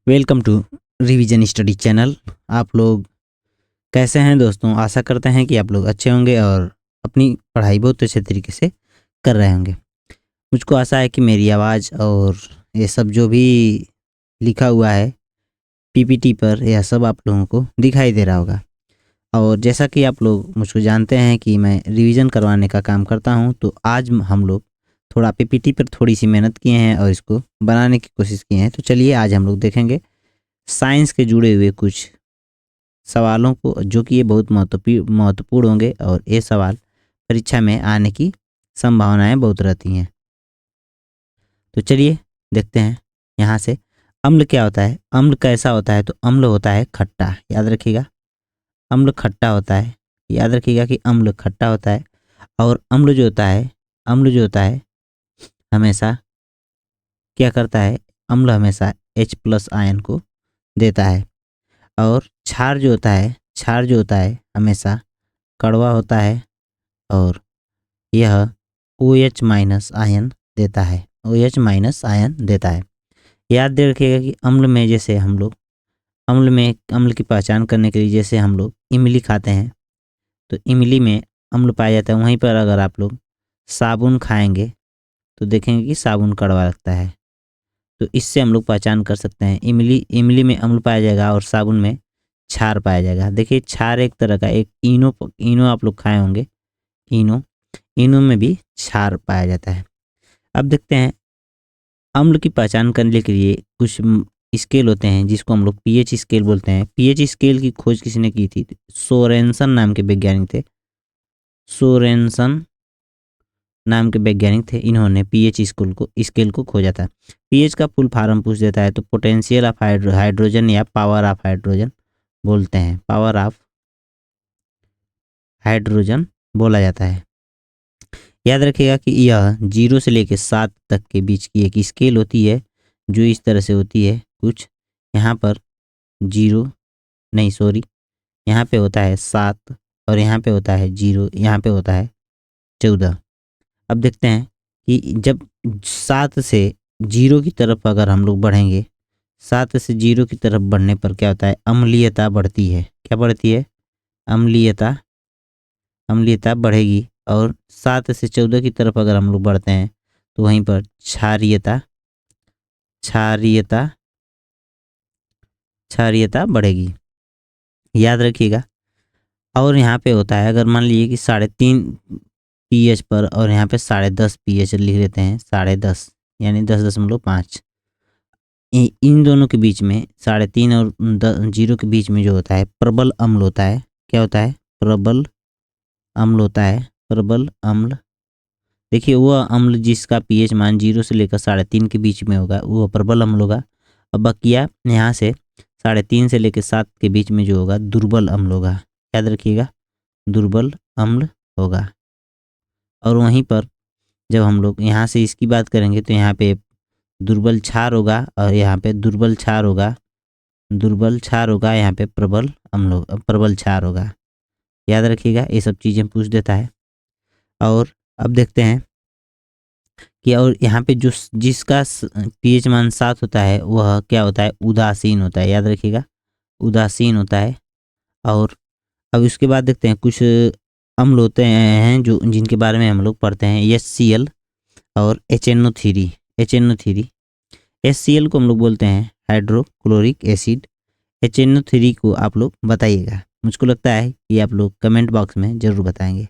Welcome to revision study channel. आप लोग कैसे हैं दोस्तों? आशा करते हैं कि आप लोग अच्छे होंगे और अपनी पढ़ाई बहुत अच्छे तरीके से कर रहे होंगे। मुझको आशा है कि मेरी आवाज़ और ये सब जो भी लिखा हुआ है पीपीटी पर, यह सब आप लोगों को दिखाई दे रहा होगा। और जैसा कि आप लोग मुझको जानते हैं कि मैं रिवीजन करवाने का काम करता हूं, तो आज हम लोग थोड़ा पीपीटी पर थोड़ी सी मेहनत किए हैं और इसको बनाने की कोशिश किए हैं। तो चलिए आज हम लोग देखेंगे साइंस के जुड़े हुए कुछ सवालों को, जो कि ये बहुत महत्वपूर्ण होंगे और ये सवाल परीक्षा में आने की संभावनाएं बहुत रहती हैं। तो चलिए देखते हैं यहाँ से। अम्ल क्या होता है? अम्ल कैसा होता है? तो अम्ल होता है खट्टा। याद रखिएगा, अम्ल खट्टा होता है। याद रखिएगा कि अम्ल खट्टा होता है। और अम्ल जो होता है हमेशा क्या करता है? अम्ल हमेशा H+ आयन को देता है। और क्षार जो होता है हमेशा कड़वा होता है और यह OH- आयन देता है। याद रखिएगा कि अम्ल की पहचान करने के लिए जैसे हम लोग इमली खाते हैं तो इमली में अम्ल पाया जाता है। वहीं पर अगर आप लोग साबुन खाएंगे तो देखेंगे कि साबुन कड़वा लगता है। तो इससे हम लोग पहचान कर सकते हैं इमली इमली में अम्ल पाया जाएगा और साबुन में क्षार पाया जाएगा। देखिए, क्षार एक तरह का एक इनो आप लोग खाए होंगे। इनो इनो में भी क्षार पाया जाता है। अब देखते हैं अम्ल की पहचान करने के लिए कुछ स्केल होते हैं जिसको हम लोग पीएच स्केल बोलते हैं। पीएच स्केल की खोज किसने की थी? सोरेनसन नाम के वैज्ञानिक थे। सोरेनसन नाम के वैज्ञानिक थे, इन्होंने पीएच स्केल को खोजा था। पीएच का फुल फॉर्म पूछ देता है तो पोटेंशियल ऑफ हाइड्रोजन या पावर ऑफ हाइड्रोजन बोलते हैं। पावर ऑफ हाइड्रोजन बोला जाता है। याद रखिएगा कि यह 0 से लेकर 7 तक के बीच की एक स्केल होती है, जो इस तरह से होती है कुछ। यहाँ पर 0 नहीं, सॉरी, यहाँ पे होता है 7 और यहाँ पे होता है 0, यहाँ पे होता है 14। अब देखते हैं कि जब 7 से 0 की तरफ अगर हम लोग बढ़ेंगे, 7 से 0 की तरफ बढ़ने पर क्या होता है? अम्लीयता बढ़ती है। क्या बढ़ती है? अम्लीयता अम्लीयता बढ़ेगी। और 7 से 14 की तरफ अगर हम लोग बढ़ते हैं तो वहीं पर क्षारीयता क्षारीयता क्षारीयता बढ़ेगी। याद रखिएगा। और यहाँ पे होता है, अगर मान लीजिए कि 3.5 पीएच पर और यहाँ पे 10.5 पीएच लिख लेते हैं, 10.5 यानी 10.5। इन दोनों के बीच में 3.5 और 0 के बीच में जो होता है प्रबल अम्ल होता है। क्या होता है? प्रबल अम्ल होता है। प्रबल अम्ल। देखिए, वह अम्ल जिसका पीएच मान 0 से लेकर 3.5 के बीच में होगा वो प्रबल अम्ल होगा। और बकिया यहाँ से 3.5 से लेकर 7 के बीच में जो होगा दुर्बल अम्ल होगा। याद रखिएगा, दुर्बल अम्ल होगा। और वहीं पर जब हम लोग यहाँ से इसकी बात करेंगे तो यहाँ पे दुर्बल क्षार होगा और यहाँ पे दुर्बल क्षार होगा, यहाँ पे प्रबल क्षार होगा। याद रखिएगा, ये सब चीज़ें पूछ देता है। और अब देखते हैं कि और यहाँ पे जो जिसका पीएच मान 7 होता है वह क्या होता है? उदासीन होता है। याद रखिएगा, उदासीन होता है। और अब इसके बाद देखते हैं कुछ अम्ल होते हैं जो जिनके बारे में हम लोग पढ़ते हैं, HCl और HNO3। HCl को हम लोग बोलते हैं हाइड्रोक्लोरिक एसिड। HNO3 को आप लोग बताइएगा। मुझको लगता है कि आप लोग कमेंट बॉक्स में ज़रूर बताएंगे।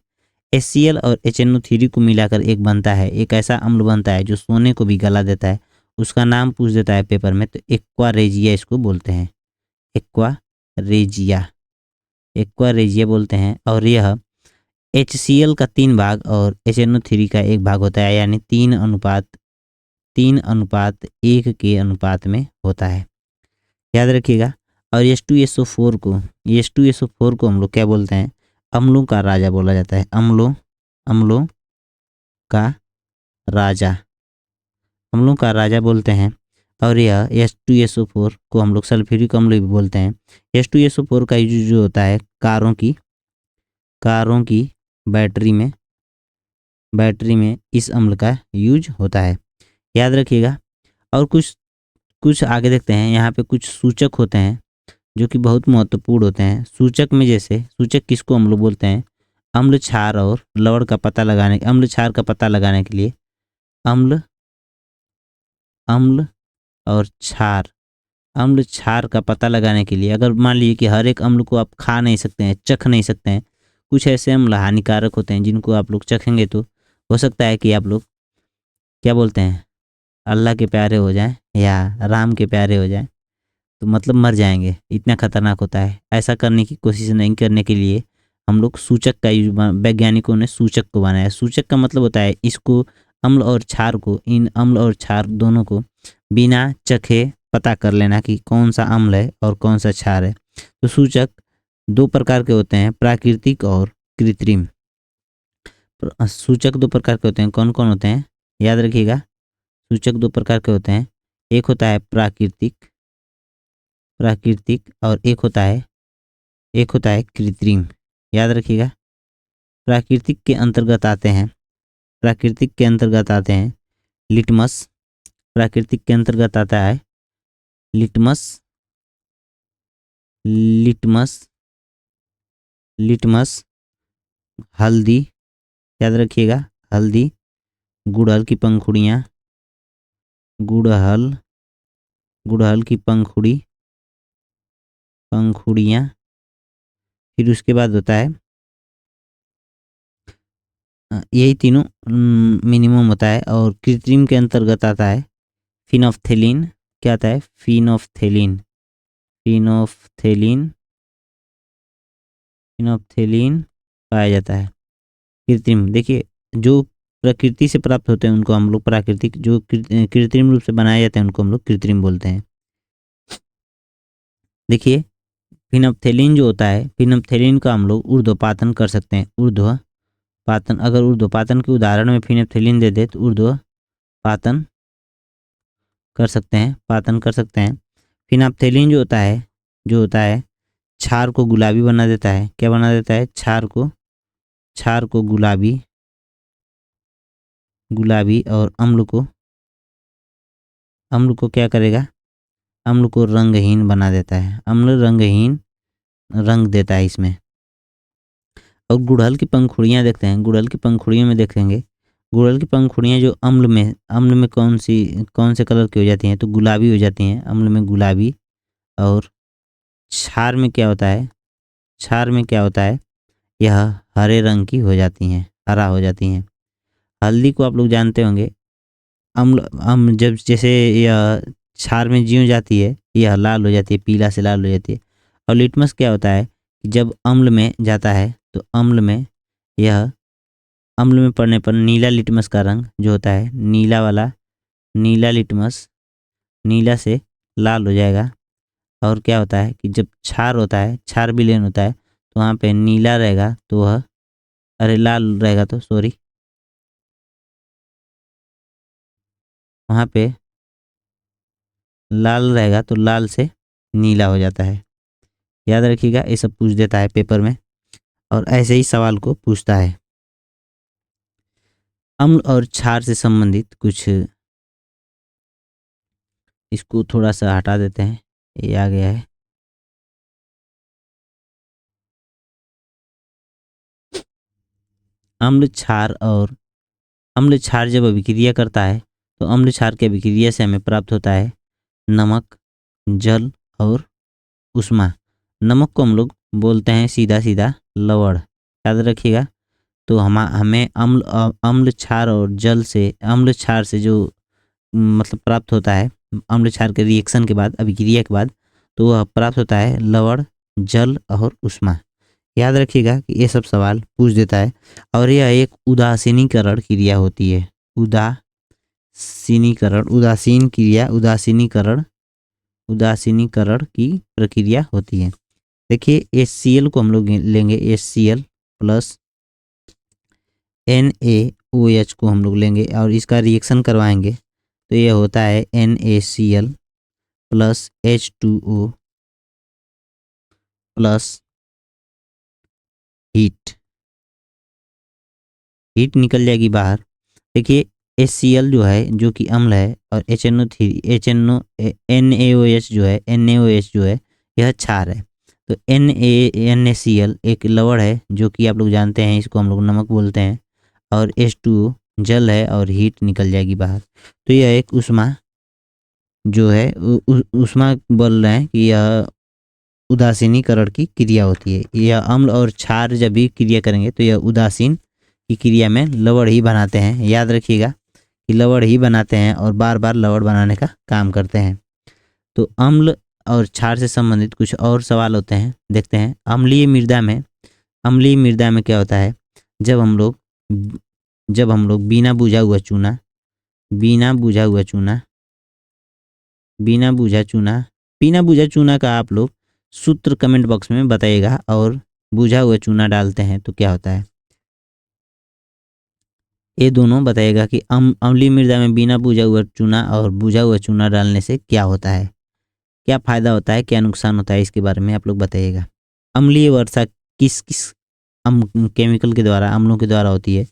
HCl और HNO3 को मिलाकर एक ऐसा अम्ल बनता है जो सोने को भी गला देता है। उसका नाम पूछ देता है पेपर में, तो एक्वा रेजिया इसको बोलते हैं। एक्वा रेजिया बोलते हैं। और यह HCl का 3 भाग और HNO3 का 1 भाग होता है, यानी 3:1 के अनुपात में होता है। याद रखिएगा। और H2SO4 को हम लोग क्या बोलते हैं? अम्लों का राजा बोला जाता है। अम्लों का राजा अम्लों का राजा बोलते हैं। और यह H2SO4 को हम लोग सल्फ्यूरिक अम्ल भी बोलते हैं। H2SO4 का यूज जो होता है कारों की बैटरी में इस अम्ल का यूज होता है। याद रखिएगा। और कुछ कुछ आगे देखते हैं, यहाँ पे कुछ सूचक होते हैं जो कि बहुत महत्वपूर्ण होते हैं। सूचक में जैसे सूचक किसको हम लोग बोलते हैं, अम्ल क्षार और लवण का पता लगाने, अम्ल क्षार का पता लगाने के लिए अम्ल अम्ल और क्षार, अम्ल क्षार का पता लगाने के लिए अगर मान लीजिए कि हर एक अम्ल को आप खा नहीं सकते हैं, चख नहीं सकते हैं, कुछ ऐसे अम्ल हानिकारक होते हैं जिनको आप लोग चखेंगे तो हो सकता है कि आप लोग क्या बोलते हैं, अल्लाह के प्यारे हो जाएं या राम के प्यारे हो जाएं, तो मतलब मर जाएंगे, इतना खतरनाक होता है। ऐसा करने की कोशिश नहीं करने के लिए हम लोग सूचक का यूज, वैज्ञानिकों ने सूचक को बनाया। सूचक का मतलब होता है इसको, अम्ल और क्षार को, इन अम्ल और क्षार दोनों को बिना चखे पता कर लेना कि कौन सा अम्ल है और कौन सा क्षार है। तो सूचक दो प्रकार के होते हैं, प्राकृतिक और कृत्रिम। सूचक दो प्रकार के होते हैं, कौन कौन होते हैं, याद रखिएगा। सूचक दो प्रकार के होते हैं, एक होता है प्राकृतिक, प्राकृतिक और एक होता है कृत्रिम, याद रखिएगा। प्राकृतिक के अंतर्गत आते हैं, प्राकृतिक के अंतर्गत आते हैं लिटमस, प्राकृतिक के अंतर्गत आता है लिटमस, लिटमस, लिटमस, हल्दी, याद रखिएगा, हल्दी, गुड़हल की पंखुड़ियाँ, गुड़हल, गुड़हल की पंखुड़ियाँ। फिर उसके बाद होता है यही तीनों मिनिमम होता है। और कृत्रिम के अंतर्गत आता है फिनोफ्थेलिन, क्या आता है, फिनोफ्थेलिन, फिनोफ्थेलिन, फिनोफ्थेलिन पाया जाता है। कृत्रिम देखिए, जो प्रकृति से प्राप्त होते हैं उनको हम लोग प्राकृतिक, जो कृत्रिम रूप से बनाए जाते हैं उनको हम लोग कृत्रिम बोलते हैं। देखिए फिनोफ्थेलिन जो होता है, फिनोफ्थेलिन का हम लोग ऊर्ध्वपातन कर सकते हैं, ऊर्ध्वपातन। अगर ऊर्ध्वपातन के उदाहरण में फिनोफ्थेलिन दे दे तो ऊर्ध्वपातन कर सकते हैं, पातन कर सकते हैं। फिनोफ्थेलिन जो होता है क्षार को गुलाबी बना देता है, क्या बना देता है, क्षार को गुलाबी, गुलाबी, और अम्ल को क्या करेगा, अम्ल को रंगहीन बना देता है, अम्ल रंगहीन रंग देता है इसमें। और गुड़हल की पंखुड़ियाँ देखते हैं, गुड़हल की पंखुड़ियों में देखेंगे, गुड़हल की पंखुड़ियाँ जो अम्ल में कौन से कलर की हो जाती हैं, तो गुलाबी हो जाती हैं, अम्ल में गुलाबी। और क्षार में क्या होता है, क्षार में क्या होता है, यह हरे रंग की हो जाती हैं, हरा हो जाती हैं। हल्दी को आप लोग जानते होंगे, अम्ल जब जैसे यह क्षार में ज्यों जाती है यह लाल हो जाती है, पीला से लाल हो जाती है। और लिटमस क्या होता है कि जब अम्ल में जाता है तो अम्ल में पड़ने पर नीला लिटमस का रंग जो होता है, नीला वाला, नीला लिटमस नीला से लाल हो जाएगा। और क्या होता है कि जब क्षार होता है, क्षार विलयन होता है तो वहाँ पे नीला रहेगा तो वह, अरे लाल रहेगा तो सॉरी, वहाँ पे लाल रहेगा तो लाल से नीला हो जाता है, याद रखिएगा। ये सब पूछ देता है पेपर में और ऐसे ही सवाल को पूछता है। अम्ल और क्षार से संबंधित कुछ, इसको थोड़ा सा हटा देते हैं, ये आ गया है। अम्ल क्षार जब अभिक्रिया करता है तो अम्ल क्षार की अभिक्रिया से हमें प्राप्त होता है नमक, जल और उष्मा। नमक को हम लोग बोलते हैं सीधा सीधा लवण, याद रखिएगा। तो हमें अम्ल क्षार और जल से, अम्ल क्षार से जो मतलब प्राप्त होता है, अम्ल क्षार के रिएक्शन के बाद, अभिक्रिया के बाद, तो वह प्राप्त होता है लवण, जल और उष्मा। याद रखिएगा कि ये सब सवाल पूछ देता है। और यह एक उदासीनीकरण क्रिया होती है, उदासीनीकरण, उदासीन क्रिया, उदासीनीकरण की प्रक्रिया होती है। देखिए HCl को हम लोग लेंगे, HCl प्लस NaOH को हम लोग लेंगे और इसका रिएक्शन करवाएंगे तो ये होता है NaCl plus H2O plus heat, heat निकल जाएगी बाहर। देखिए HCl जो है जो कि अम्ल है, और HNO3 NaOH जो है यह क्षार है। तो NaCl एक लवण है जो कि आप लोग जानते हैं, इसको हम लोग नमक बोलते हैं, और H2O जल है और हीट निकल जाएगी बाहर। तो यह एक उष्मा जो है उष्मा बोल रहे हैं कि यह उदासीनीकरण की क्रिया होती है। यह अम्ल और क्षार जब भी क्रिया करेंगे तो यह उदासीन की क्रिया में लवण ही बनाते हैं। याद रखिएगा कि लवण ही बनाते हैं और बार बार लवण बनाने का काम करते हैं। तो अम्ल और क्षार से संबंधित कुछ और सवाल होते हैं, देखते हैं। अम्लीय मृदा में क्या होता है, जब हम लोग बिना बुझा हुआ चूना बिना बुझा चूना का आप लोग सूत्र कमेंट बॉक्स में बताइएगा, और बुझा हुआ चूना डालते हैं तो क्या होता है, ये दोनों बताइएगा कि अम्लीय मृदा में बिना बुझा हुआ चूना और बुझा हुआ चूना डालने से क्या होता है, क्या फायदा होता है, क्या नुकसान होता है, इसके बारे में आप लोग बताइएगा। अम्लीय वर्षा किस किस केमिकल के द्वारा, अम्लों के द्वारा होती है,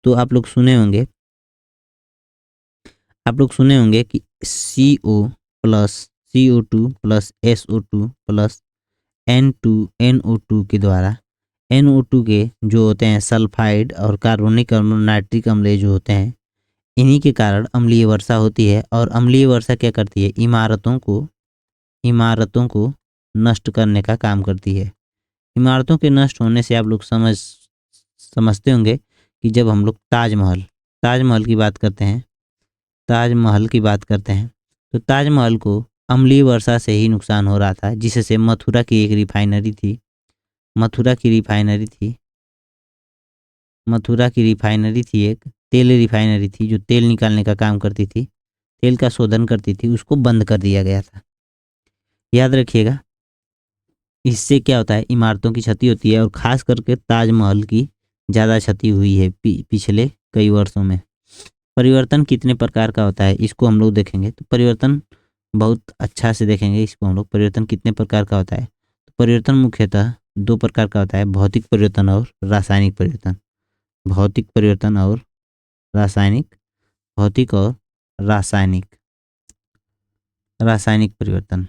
तो आप लोग सुने होंगे कि CO+CO2+ SO2+ N2NO2 के द्वारा, NO2 के जो होते हैं सल्फाइड और कार्बोनिक अम्ल, नाइट्रिक अम्ल जो होते हैं, इन्हीं के कारण अम्लीय वर्षा होती है। और अम्लीय वर्षा क्या करती है, इमारतों को नष्ट करने का काम करती है। इमारतों के नष्ट होने से आप लोग समझते होंगे कि जब हम लोग ताजमहल की बात करते हैं, तो ताजमहल को अम्लीय वर्षा से ही नुकसान हो रहा था, जिससे मथुरा की रिफाइनरी थी एक तेल रिफाइनरी थी जो तेल निकालने का काम करती थी, तेल का शोधन करती थी, उसको बंद कर दिया गया था। याद रखिएगा, इससे क्या होता है, इमारतों की क्षति होती है, और ख़ास करके ताजमहल की ज़्यादा क्षति हुई है पिछले कई वर्षों में। परिवर्तन कितने प्रकार का होता है, इसको हम लोग देखेंगे। तो परिवर्तन बहुत अच्छा से देखेंगे इसको हम लोग, परिवर्तन कितने प्रकार का होता है। तो परिवर्तन मुख्यतः 2 प्रकार का होता है, भौतिक परिवर्तन और रासायनिक परिवर्तन। भौतिक और रासायनिक परिवर्तन।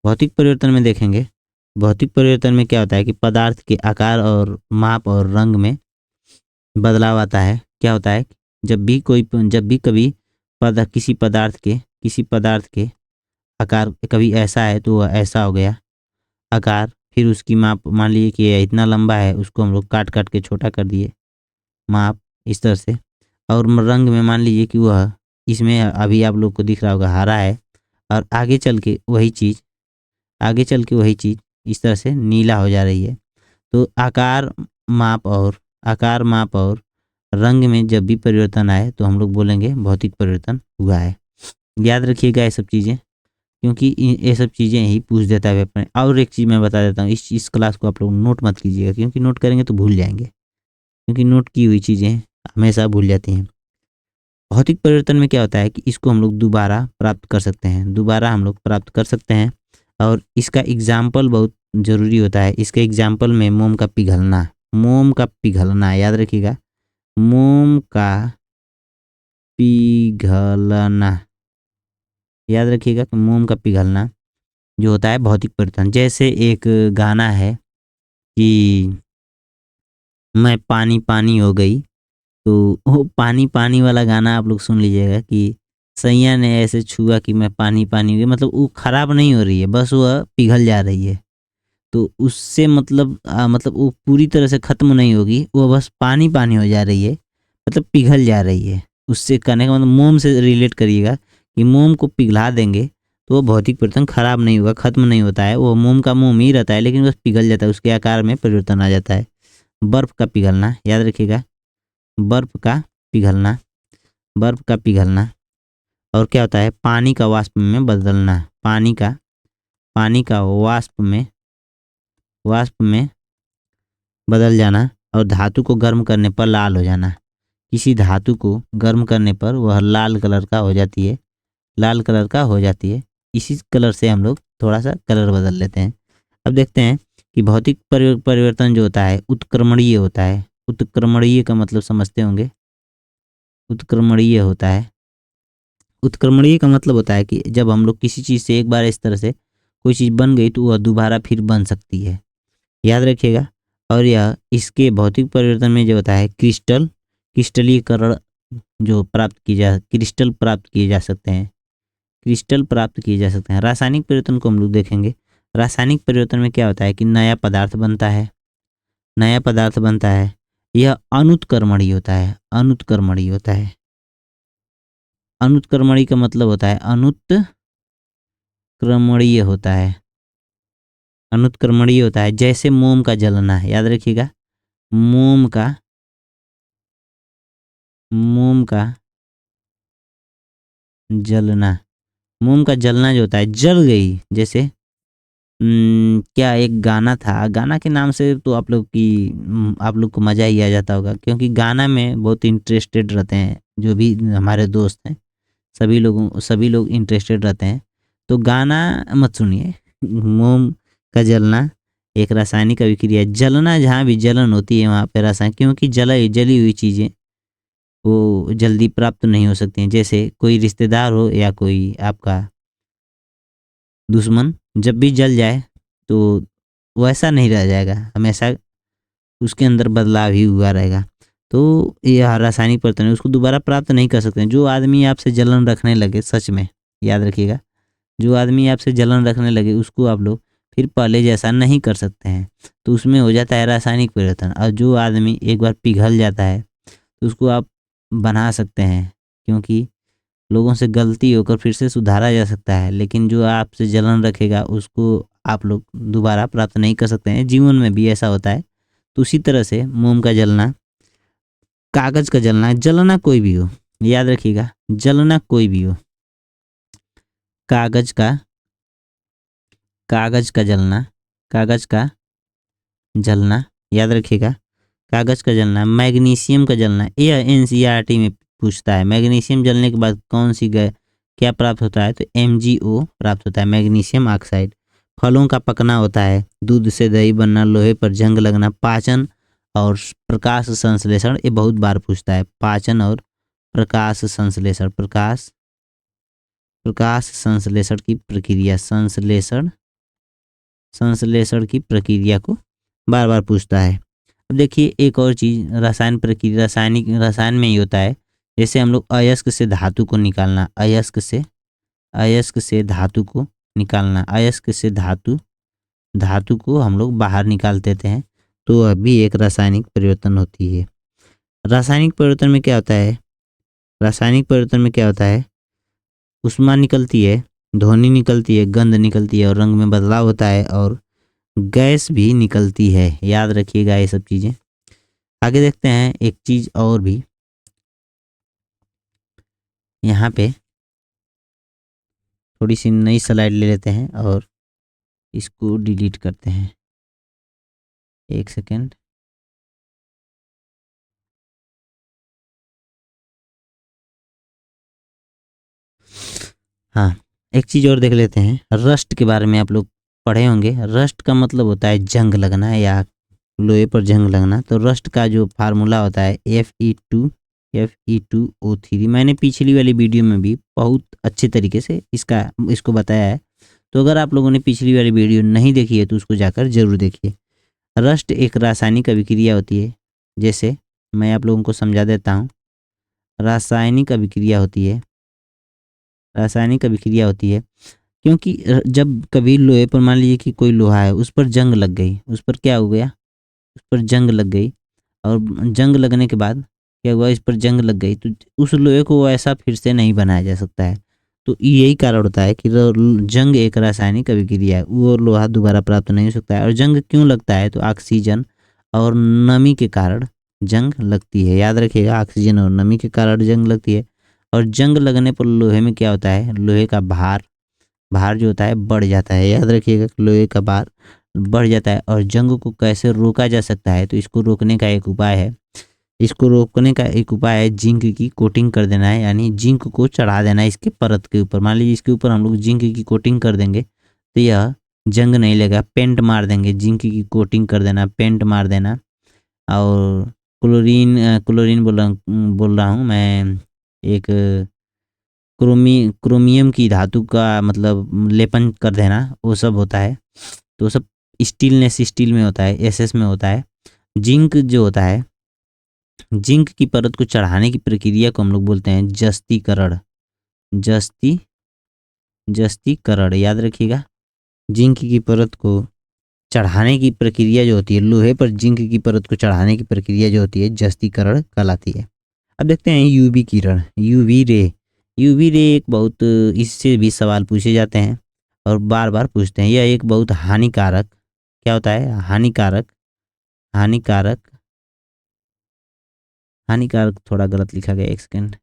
भौतिक परिवर्तन में देखेंगे, भौतिक परिवर्तन में क्या होता है कि पदार्थ के आकार और माप और रंग में बदलाव आता है। क्या होता है, जब भी कभी किसी पदार्थ के आकार कभी ऐसा है तो वह ऐसा हो गया आकार, फिर उसकी माप, मान लीजिए कि यह इतना लंबा है, उसको हम लोग काट के छोटा कर दिए, माप इस तरह से। और रंग में मान लीजिए कि वह, इसमें अभी आप लोग को दिख रहा होगा हरा है, और आगे चल के वही चीज़ इस तरह से नीला हो जा रही है। तो आकार माप और रंग में जब भी परिवर्तन आए तो हम लोग बोलेंगे भौतिक परिवर्तन हुआ है। याद रखिएगा ये सब चीज़ें, क्योंकि ये सब चीज़ें ही पूछ देता है पेपर में। और एक चीज़ मैं बता देता हूँ, इस क्लास को आप लोग नोट मत कीजिएगा, क्योंकि नोट करेंगे तो भूल जाएंगे, क्योंकि नोट की हुई चीज़ें हमेशा भूल जाती हैं। भौतिक परिवर्तन में क्या होता है कि इसको हम लोग दोबारा प्राप्त कर सकते हैं, और इसका एग्जाम्पल बहुत ज़रूरी होता है। इसके एग्जाम्पल में मोम का पिघलना, याद रखिएगा, मोम का पिघलना, याद रखिएगा कि मोम का पिघलना जो होता है भौतिक परिवर्तन। जैसे एक गाना है कि मैं पानी पानी हो गई, तो वो पानी पानी वाला गाना आप लोग सुन लीजिएगा कि सैया ने ऐसे छुआ कि मैं पानी पानी हो गई, मतलब वो खराब नहीं हो रही है, बस वह पिघल जा रही है। तो उससे मतलब वो पूरी तरह से ख़त्म नहीं होगी, वो बस पानी पानी हो जा रही है, मतलब पिघल जा रही है। उससे कहने का मतलब मोम से रिलेट करिएगा कि मोम को पिघला देंगे तो वो भौतिक परिवर्तन खराब नहीं होगा, ख़त्म नहीं होता है, वो मोम का मोम ही रहता है, लेकिन बस पिघल जाता है, उसके आकार में परिवर्तन आ जाता है। बर्फ़ का पिघलना, याद रखिएगा, बर्फ़ का पिघलना। और क्या होता है, पानी का वाष्प में बदलना, पानी का वाष्प में बदल जाना, और धातु को गर्म करने पर लाल हो जाना। किसी धातु को गर्म करने पर वह लाल कलर का हो जाती है। इसी कलर से हम लोग थोड़ा सा कलर बदल लेते हैं। अब देखते हैं कि भौतिक परिवर्तन जो होता है उत्क्रमणीय होता है। उत्क्रमणीय का मतलब समझते होंगे, उत्क्रमणीय होता है। उत्क्रमणीय का मतलब होता है कि जब हम लोग किसी चीज़ से एक बार इस तरह से कोई चीज़ बन गई तो वह दोबारा फिर बन सकती है, याद रखिएगा। और यह इसके भौतिक परिवर्तन में जो होता है क्रिस्टलीकरण जो क्रिस्टल प्राप्त किए जा सकते हैं, क्रिस्टल प्राप्त किए जा सकते हैं। रासायनिक परिवर्तन को हम लोग देखेंगे। रासायनिक परिवर्तन में क्या होता है कि नया पदार्थ बनता है, नया पदार्थ बनता है। यह अनुत्क्रमणीय होता है, अनुत्क्रमणीय होता है। अनुत्क्रमणीय का मतलब होता है अनुत्क्रमणीय होता है, अनुत्क्रमणीय होता है। जैसे मोम का जलना है, याद रखिएगा, मोम का जलना, मोम का जलना जो होता है, जल गई। जैसे क्या एक गाना था, गाना के नाम से तो आप लोग को मज़ा ही आ जाता होगा, क्योंकि गाना में बहुत इंटरेस्टेड रहते हैं। जो भी हमारे दोस्त हैं सभी लोग इंटरेस्टेड रहते हैं। तो गाना मत सुनिए। मोम का जलना एक रासायनिक अभिक्रिया है। जलना, जहाँ भी जलन होती है वहाँ पे रासायनिक, क्योंकि जली हुई चीज़ें वो जल्दी प्राप्त नहीं हो सकती हैं। जैसे कोई रिश्तेदार हो या कोई आपका दुश्मन, जब भी जल जाए तो वैसा नहीं रह जाएगा, हमेशा उसके अंदर बदलाव ही हुआ रहेगा। तो यह रासायनिक परिवर्तन है, उसको दोबारा प्राप्त नहीं कर सकते हैं। जो आदमी आपसे जलन रखने लगे, सच में याद रखिएगा, जो आदमी आपसे जलन रखने लगे उसको आप लोग फिर पहले जैसा नहीं कर सकते हैं। तो उसमें हो जाता है रासायनिक परिवर्तन। और जो आदमी एक बार पिघल जाता है तो उसको आप बना सकते हैं, क्योंकि लोगों से गलती होकर फिर से सुधारा जा सकता है। लेकिन जो आपसे जलन रखेगा उसको आप लोग दोबारा प्राप्त नहीं कर सकते हैं। जीवन में भी ऐसा होता है। तो उसी तरह से मोम का जलना, कागज का जलना, जलना कोई भी हो, याद रखिएगा, जलना कोई भी हो, कागज का जलना, कागज का जलना, याद रखिएगा, कागज का जलना। मैग्नीशियम का जलना, यह एनसीईआरटी में पूछता है। मैग्नीशियम जलने के बाद कौन सी गैस क्या प्राप्त होता है? तो MgO प्राप्त होता है, मैग्नीशियम ऑक्साइड। फलों का पकना होता है, दूध से दही बनना, लोहे पर जंग लगना, पाचन और प्रकाश संश्लेषण, ये बहुत बार पूछता है। पाचन और प्रकाश संश्लेषण, प्रकाश संश्लेषण की प्रक्रिया, संश्लेषण की प्रक्रिया को बार बार पूछता है। अब देखिए एक और चीज़, रसायन में ही होता है। जैसे हम लोग अयस्क से धातु को निकालना, अयस्क से धातु को निकालना, अयस्क से धातु को हम लोग बाहर निकाल देते हैं, तो अभी एक रासायनिक परिवर्तन होती है। रासायनिक परिवर्तन में क्या होता है? रासायनिक परिवर्तन में क्या होता है? ऊष्मा निकलती है, ध्वनि निकलती है, गंध निकलती है और रंग में बदलाव होता है और गैस भी निकलती है। याद रखिएगा ये सब चीज़ें। आगे देखते हैं एक चीज़ और भी, यहाँ पे थोड़ी सी नई स्लाइड ले लेते हैं और इसको डिलीट करते हैं। एक सेकेंड। हाँ, एक चीज़ और देख लेते हैं। रस्ट के बारे में आप लोग पढ़े होंगे। रस्ट का मतलब होता है जंग लगना या लोहे पर जंग लगना। तो रस्ट का जो फार्मूला होता है Fe2O3। मैंने पिछली वाली वीडियो में भी बहुत अच्छे तरीके से इसको बताया है। तो अगर आप लोगों ने पिछली वाली वीडियो नहीं देखी है तो उसको जाकर जरूर देखिए। रस्ट एक रासायनिक अभिक्रिया होती है। जैसे मैं आप लोगों को समझा देता हूँ। रासायनिक अभिक्रिया होती है क्योंकि जब कभी लोहे पर, मान लीजिए कि कोई लोहा है, उस पर जंग लग गई, उस पर क्या हो गया, उस पर जंग लग गई। और जंग लगने के बाद क्या हुआ, इस पर जंग लग गई, तो उस लोहे को ऐसा फिर से नहीं बनाया जा सकता है। तो यही कारण होता है कि जंग एक रासायनिक अभिक्रिया है, वो लोहा दोबारा प्राप्त नहीं हो सकता है। और जंग क्यों लगता है? तो ऑक्सीजन और नमी के कारण जंग लगती है। याद रखिएगा, ऑक्सीजन और नमी के कारण जंग लगती है। और जंग लगने पर लोहे में क्या होता है? लोहे का भार जो होता है बढ़ जाता है। याद रखिएगा, लोहे का भार बढ़ जाता है। और जंग को कैसे रोका जा सकता है? तो इसको रोकने का एक उपाय है जिंक की कोटिंग कर देना है, यानी जिंक को चढ़ा देना है इसके परत के ऊपर। मान लीजिए इसके ऊपर हम लोग जिंक की कोटिंग कर देंगे तो यह जंग नहीं लगेगा। पेंट मार देंगे, जिंक की कोटिंग कर देना, पेंट मार देना। और क्लोरीन बोल रहा हूँ मैं। एक क्रोमियम की धातु का मतलब लेपन कर देना, वो सब होता है। तो सब स्टील में होता है, एसएस में होता है। जिंक जो होता है, जिंक की परत को चढ़ाने की प्रक्रिया को हम लोग बोलते हैं जस्तीकरण। जस्तीकरण याद रखिएगा। जिंक की परत को चढ़ाने की प्रक्रिया जो होती है, लोहे पर जिंक की परत को चढ़ाने की प्रक्रिया जो होती है जस्तीकरण कहलाती है। अब देखते हैं यूवी किरण, यूवी रे। यूवी रे एक बहुत, इससे भी सवाल पूछे जाते हैं और बार बार पूछते हैं। यह एक बहुत हानिकारक, क्या होता है, हानिकारक, हानिकारक, हानिकारक थोड़ा गलत लिखा गया, एक सेकेंड।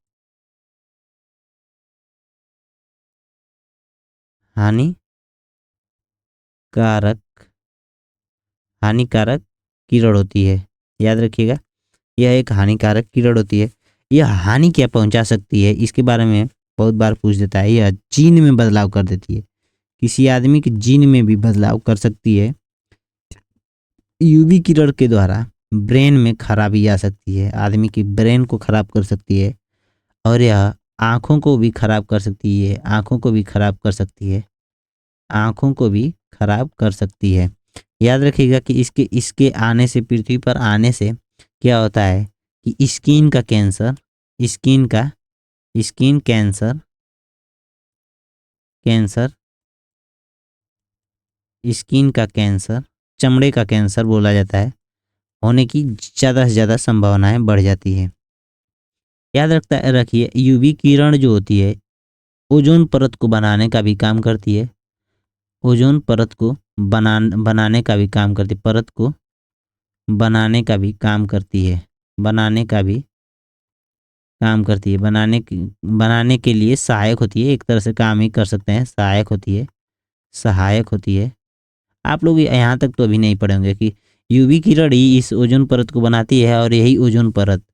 हानिकारक, हानिकारक किरण होती है, याद रखिएगा। यह एक हानिकारक किरण होती है। यह हानि क्या पहुंचा सकती है, इसके बारे में बहुत बार पूछ देता है। यह जीन में बदलाव कर देती है, किसी आदमी के जीन में भी बदलाव कर सकती है। यूवी किरण के द्वारा ब्रेन में खराबी आ सकती है, आदमी की ब्रेन को खराब कर सकती है। और यह आँखों को भी खराब कर सकती है, आँखों को भी खराब कर सकती है, आँखों को भी खराब कर सकती है। याद रखिएगा कि इसके इसके आने से, पृथ्वी पर आने से क्या होता है कि स्किन का कैंसर, स्किन का, स्किन कैंसर, कैंसर, स्किन का कैंसर, चमड़े का कैंसर बोला जाता है, होने की ज़्यादा से ज़्यादा संभावनाएं बढ़ जाती है। याद रखिए यूवी किरण जो होती है ओजोन परत को बनाने का भी काम करती है। ओजोन परत को बनाने का भी काम करती है, परत को बनाने का भी काम करती है, बनाने का भी काम करती है, बनाने के लिए सहायक होती है। एक तरह से काम ही कर सकते हैं, सहायक होती है, सहायक होती है। आप लोग यहाँ तक तो अभी नहीं पढ़े होंगे कि यूवी किरण ही इस ओजोन परत को बनाती है और यही ओजोन परत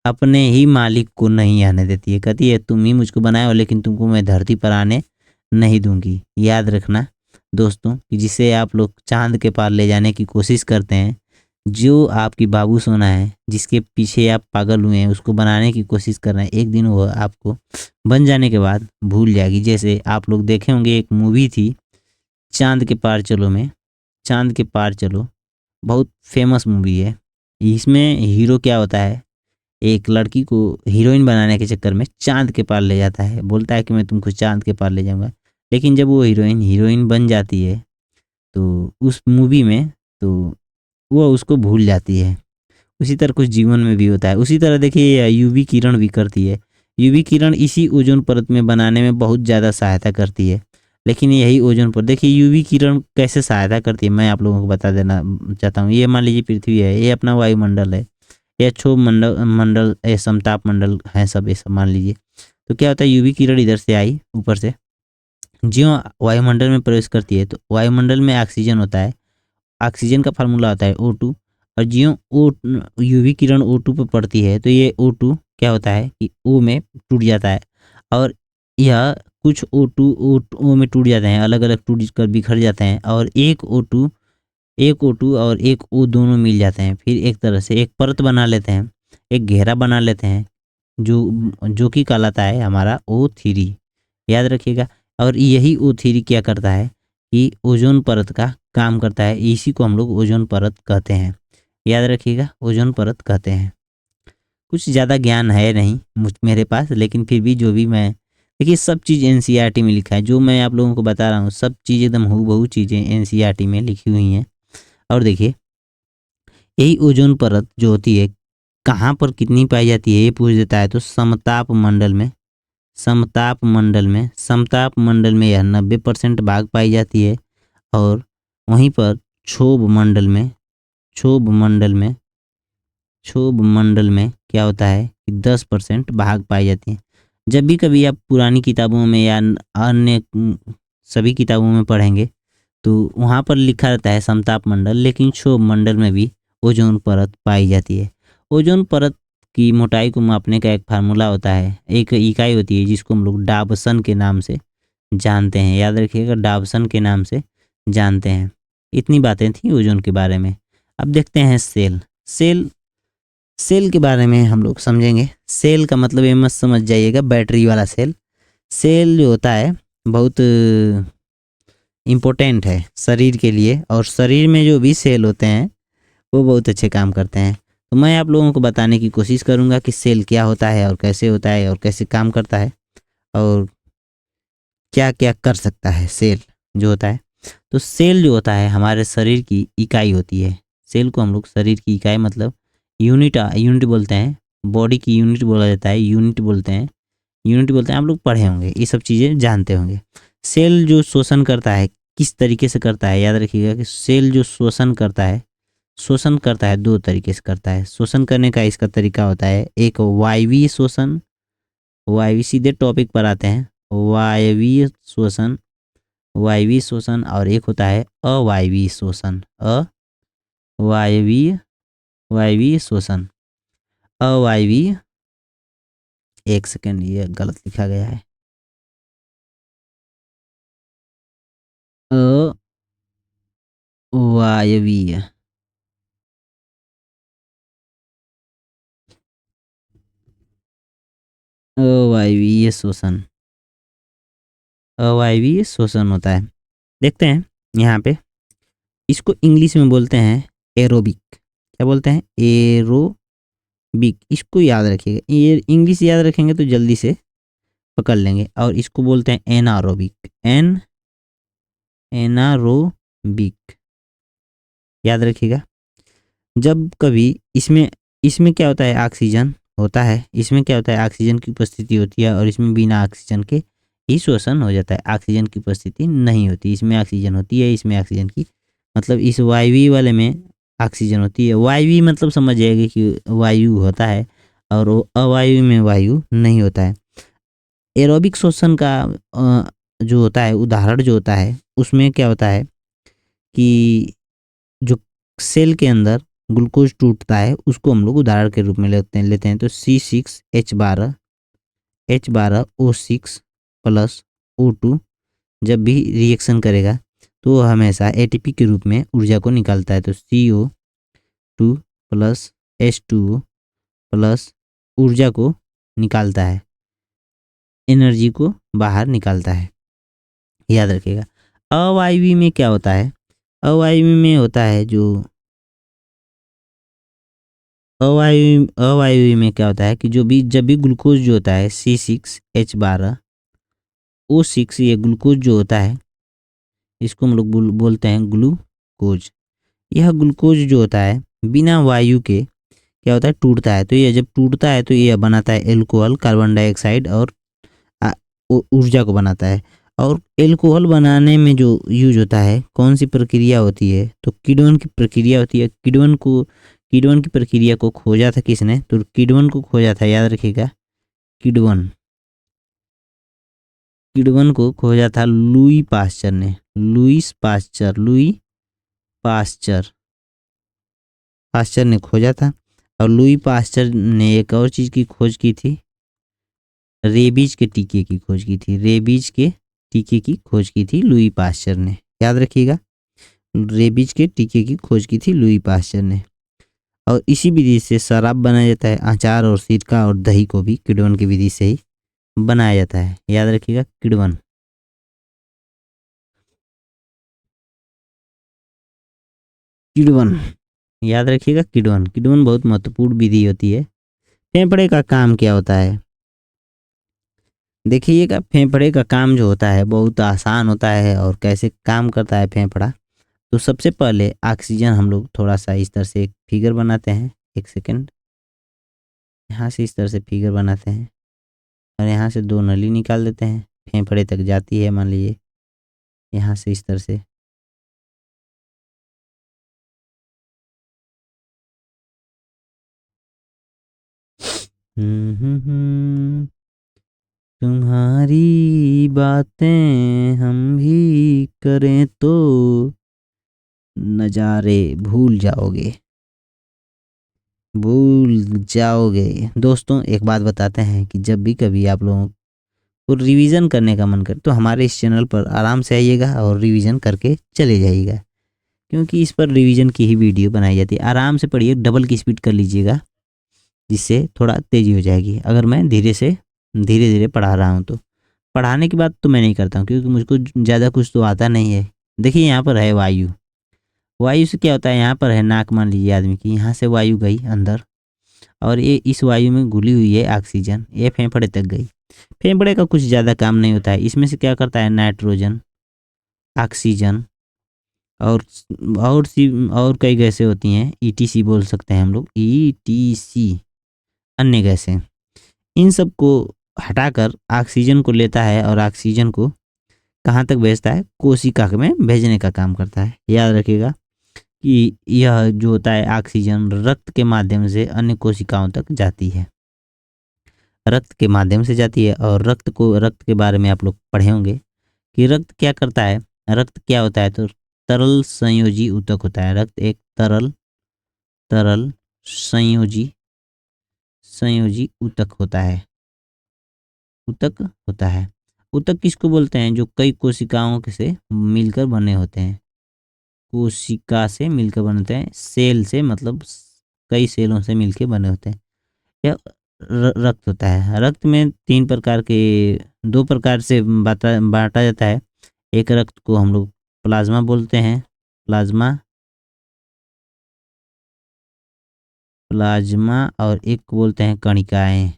अपने ही मालिक को नहीं आने देती है। कहती है तुम ही मुझको बनाए हो, लेकिन तुमको मैं धरती पर आने नहीं दूंगी। याद रखना दोस्तों कि जिसे आप लोग चांद के पार ले जाने की कोशिश करते हैं, जो आपकी बाबू सोना है, जिसके पीछे आप पागल हुए हैं, उसको बनाने की कोशिश कर रहे हैं, एक दिन वो आपको बन जाने के बाद भूल जाएगी। जैसे आप लोग देखे होंगे एक मूवी थी चांद के पार चलो में, चांद के पार चलो, बहुत फेमस मूवी है। इसमें हीरो क्या होता है, एक लड़की को हीरोइन बनाने के चक्कर में चांद के पार ले जाता है, बोलता है कि मैं तुमको चांद के पार ले जाऊंगा। लेकिन जब वो हीरोइन बन जाती है तो उस मूवी में, तो वो उसको भूल जाती है। उसी तरह कुछ जीवन में भी होता है। उसी तरह देखिए यूवी किरण भी करती है। यूवी किरण इसी ओजोन परत में बनाने में बहुत ज़्यादा सहायता करती है। लेकिन यही ओजोन परत, देखिए यूवी किरण कैसे सहायता करती है मैं आप लोगों को बता देना चाहता हूँ। ये मान लीजिए पृथ्वी है, ये अपना वायुमंडल है, या क्षोभ मंडल ये समताप मंडल है, सब ये सब मान लीजिए। तो क्या होता है, यूवी किरण इधर से आई ऊपर से, ज्यों वायुमंडल में प्रवेश करती है तो वायुमंडल में ऑक्सीजन होता है, ऑक्सीजन का फार्मूला होता है O2। और ज्यों ओ यूवी किरण O2 पर पड़ती है तो ये O2 क्या होता है कि O में टूट जाता है। और यह कुछ O में टूट जाते हैं, अलग अलग टूट कर बिखर जाते हैं, और एक O2 और एक O दोनों मिल जाते हैं। फिर एक तरह से एक परत बना लेते हैं, एक घेरा बना लेते हैं, जो कि कहलाता है हमारा O3। याद रखिएगा। और यही O3 क्या करता है कि ओजोन परत का काम करता है, इसी को हम लोग ओजोन परत कहते हैं। याद रखिएगा, ओजोन परत कहते हैं। कुछ ज़्यादा ज्ञान है नहीं मेरे पास, लेकिन फिर भी जो भी मैं, देखिए सब चीज़ एनसीईआरटी में लिखा है, जो मैं आप लोगों को बता रहा हूँ सब चीज़ एकदम हूबहू चीज़ें एनसीईआरटी में लिखी हुई हैं। और देखिए यही ओजोन परत जो होती है कहाँ पर कितनी पाई जाती है ये पूछ देता है, तो समताप मंडल में, समताप मंडल में, समताप मंडल में यह 90% भाग पाई जाती है। और वहीं पर क्षोभ मंडल में, क्षोभ मंडल में, क्षोभ मंडल में क्या होता है कि 10% भाग पाई जाती है। जब भी कभी आप पुरानी किताबों में या अन्य सभी किताबों में पढ़ेंगे तो वहाँ पर लिखा रहता है समताप मंडल, लेकिन क्षोभ मंडल में भी ओजोन परत पाई जाती है। ओजोन परत की मोटाई को मापने का एक फार्मूला होता है, एक इकाई होती है जिसको हम लोग डाबसन के नाम से जानते हैं। याद रखिएगा, डाबसन के नाम से जानते हैं। इतनी बातें थी ओजोन के बारे में। अब देखते हैं सेल। सेल सेल के बारे में हम लोग समझेंगे। सेल का मतलब ये मत समझ जाइएगा बैटरी वाला सेल। सेल जो होता है बहुत इम्पोर्टेंट है शरीर के लिए, और शरीर में जो भी सेल होते हैं वो बहुत अच्छे काम करते हैं। तो मैं आप लोगों को बताने की कोशिश करूँगा कि सेल क्या होता है और कैसे होता है और कैसे काम करता है और क्या क्या कर सकता है सेल जो होता है। तो सेल जो होता है हमारे शरीर की इकाई होती है। सेल को हम लोग शरीर की इकाई मतलब यूनिट बोलते हैं। बॉडी की यूनिट बोला जाता है, यूनिट बोलते हैं। आप लोग पढ़े होंगे, ये सब चीज़ें जानते होंगे। सेल जो शोषण करता है किस तरीके से करता है, याद रखिएगा कि सेल जो शोषण करता है दो तरीके से करता है। शोषण करने का इसका तरीका होता है, एक वायवीय शोषण, वायवीय सीधे टॉपिक पर आते हैं, वायवीय शोषण, वायवीय शोषण, और एक होता है अवायवीय शोषण, अवायवीय वायवीय शोषण, अवायवीय, एक सेकेंड ये गलत लिखा गया है, अवायवीय, अवायवीय शोषण, अवायवीय शोषण होता है। देखते हैं यहाँ पे, इसको इंग्लिश में बोलते हैं एरोबिक। क्या बोलते हैं? एरोबिक। इसको याद रखिएगा, ये इंग्लिश याद रखेंगे तो जल्दी से पकड़ लेंगे। और इसको बोलते हैं एनारोबिक, एनारोबिक, याद रखिएगा। जब कभी इसमें इसमें क्या होता है, ऑक्सीजन होता है, इसमें क्या होता है, ऑक्सीजन की उपस्थिति होती है, और इसमें बिना ऑक्सीजन के ही श्वसन हो जाता है। ऑक्सीजन की उपस्थिति नहीं होती, इसमें ऑक्सीजन होती है, इसमें ऑक्सीजन की मतलब इस वायवीय वाले में ऑक्सीजन होती है। वायवीय मतलब समझ जाएगा कि वायु होता है, और अवायु में वायु नहीं होता है। एरोबिक श्वसन का जो होता है उदाहरण जो होता है, उसमें क्या होता है कि जो सेल के अंदर ग्लूकोज टूटता है उसको हम लोग उदाहरण के रूप में लेते हैं। तो C6H12O6 प्लस O2 जब भी रिएक्शन करेगा तो हमेशा एटीपी के रूप में ऊर्जा को निकालता है। तो CO2 प्लस H2O प्लस ऊर्जा को निकालता है, एनर्जी को बाहर निकालता है, याद रखिएगा। अवायवीय में क्या होता है, अवायवीय में होता है जो अवायवीय में क्या होता है कि जब भी ग्लूकोज जो होता है C6H12O6, ये ग्लूकोज जो होता है इसको हम लोग बोलते हैं ग्लूकोज। यह ग्लूकोज जो होता है बिना वायु के क्या होता है, टूटता है। तो ये जब टूटता है तो ये बनाता है एल्कोहल, कार्बन डाइऑक्साइड और ऊर्जा को बनाता है। और एल्कोहल बनाने में जो यूज होता है कौन सी प्रक्रिया होती है, तो किण्वन की प्रक्रिया होती है। किण्वन की प्रक्रिया को खोजा था किसने, तो किण्वन को खोजा था, याद रखिएगा। किण्वन को खोजा था लुई पास्चर ने, लुई पास्चर ने खोजा था। और लुई पास्चर ने एक और चीज़ की खोज की थी, रेबीज के टीके की खोज की थी, रेबीज के टीके की खोज की थी लुई पास्चर ने, याद रखिएगा। रेबीज के टीके की खोज की थी लुई पास्चर ने। और इसी विधि से शराब बनाया जाता है, अचार और सिरका और दही को भी किण्वन की विधि से ही बनाया जाता है, याद रखिएगा। किण्वन, याद रखिएगा। किण्वन बहुत महत्वपूर्ण विधि होती है। फेफड़े का काम क्या होता है, देखिएगा। फेफड़े का काम जो होता है बहुत आसान होता है। और कैसे काम करता है फेफड़ा, तो सबसे पहले ऑक्सीजन हम लोग थोड़ा सा इस तरह से एक फिगर बनाते हैं, एक सेकेंड, यहाँ से इस तरह से फिगर बनाते हैं और यहाँ से दो नली निकाल देते हैं, फेफड़े तक जाती है, मान लीजिए यहाँ से इस तरह से। तुम्हारी बातें हम भी करें तो नज़ारे भूल जाओगे। दोस्तों एक बात बताते हैं कि जब भी कभी आप लोगों को रिवीजन करने का मन करे तो हमारे इस चैनल पर आराम से आइएगा और रिवीजन करके चले जाइएगा, क्योंकि इस पर रिवीजन की ही वीडियो बनाई जाती है। आराम से पढ़िए, डबल की स्पीड कर लीजिएगा जिससे थोड़ा तेज़ी हो जाएगी अगर मैं धीरे धीरे पढ़ा रहा हूँ तो। पढ़ाने की बात तो मैं नहीं करता हूँ क्योंकि मुझको ज़्यादा कुछ तो आता नहीं है। देखिए यहाँ पर है वायु, वायु से क्या होता है, यहाँ पर है नाक मान लीजिए आदमी की, यहाँ से वायु गई अंदर और ये इस वायु में घुली हुई है ऑक्सीजन, ये फेफड़े तक गई। फेफड़े का कुछ ज़्यादा काम नहीं होता है, इसमें से क्या करता है नाइट्रोजन, ऑक्सीजन और और कई गैसें होती हैं, ईटीसी बोल सकते हैं हम लोग, ईटीसी अन्य गैसें, इन सब को हटाकर ऑक्सीजन को लेता है और ऑक्सीजन को कहाँ तक भेजता है, कोशिका में भेजने का काम करता है। याद रखिएगा कि यह जो होता है ऑक्सीजन रक्त के माध्यम से अन्य कोशिकाओं तक जाती है, रक्त के माध्यम से जाती है। और रक्त के बारे में आप लोग पढ़े होंगे कि रक्त क्या करता है, रक्त क्या होता है, तो तरल संयोजी ऊतक होता है। रक्त एक तरल तरल संयोजी संयोजी ऊतक होता है, ऊतक होता है। ऊतक किसको बोलते हैं, जो कई कोशिकाओं से मिलकर बने होते हैं, कोशिका से मिलकर बनते हैं, सेल से मतलब कई सेलों से मिलकर बने होते हैं। यह रक्त होता है। रक्त में दो प्रकार से बांटा जाता है। एक रक्त को हम लोग प्लाज्मा बोलते हैं, प्लाज्मा प्लाज्मा और एक को बोलते हैं कणिकाएं,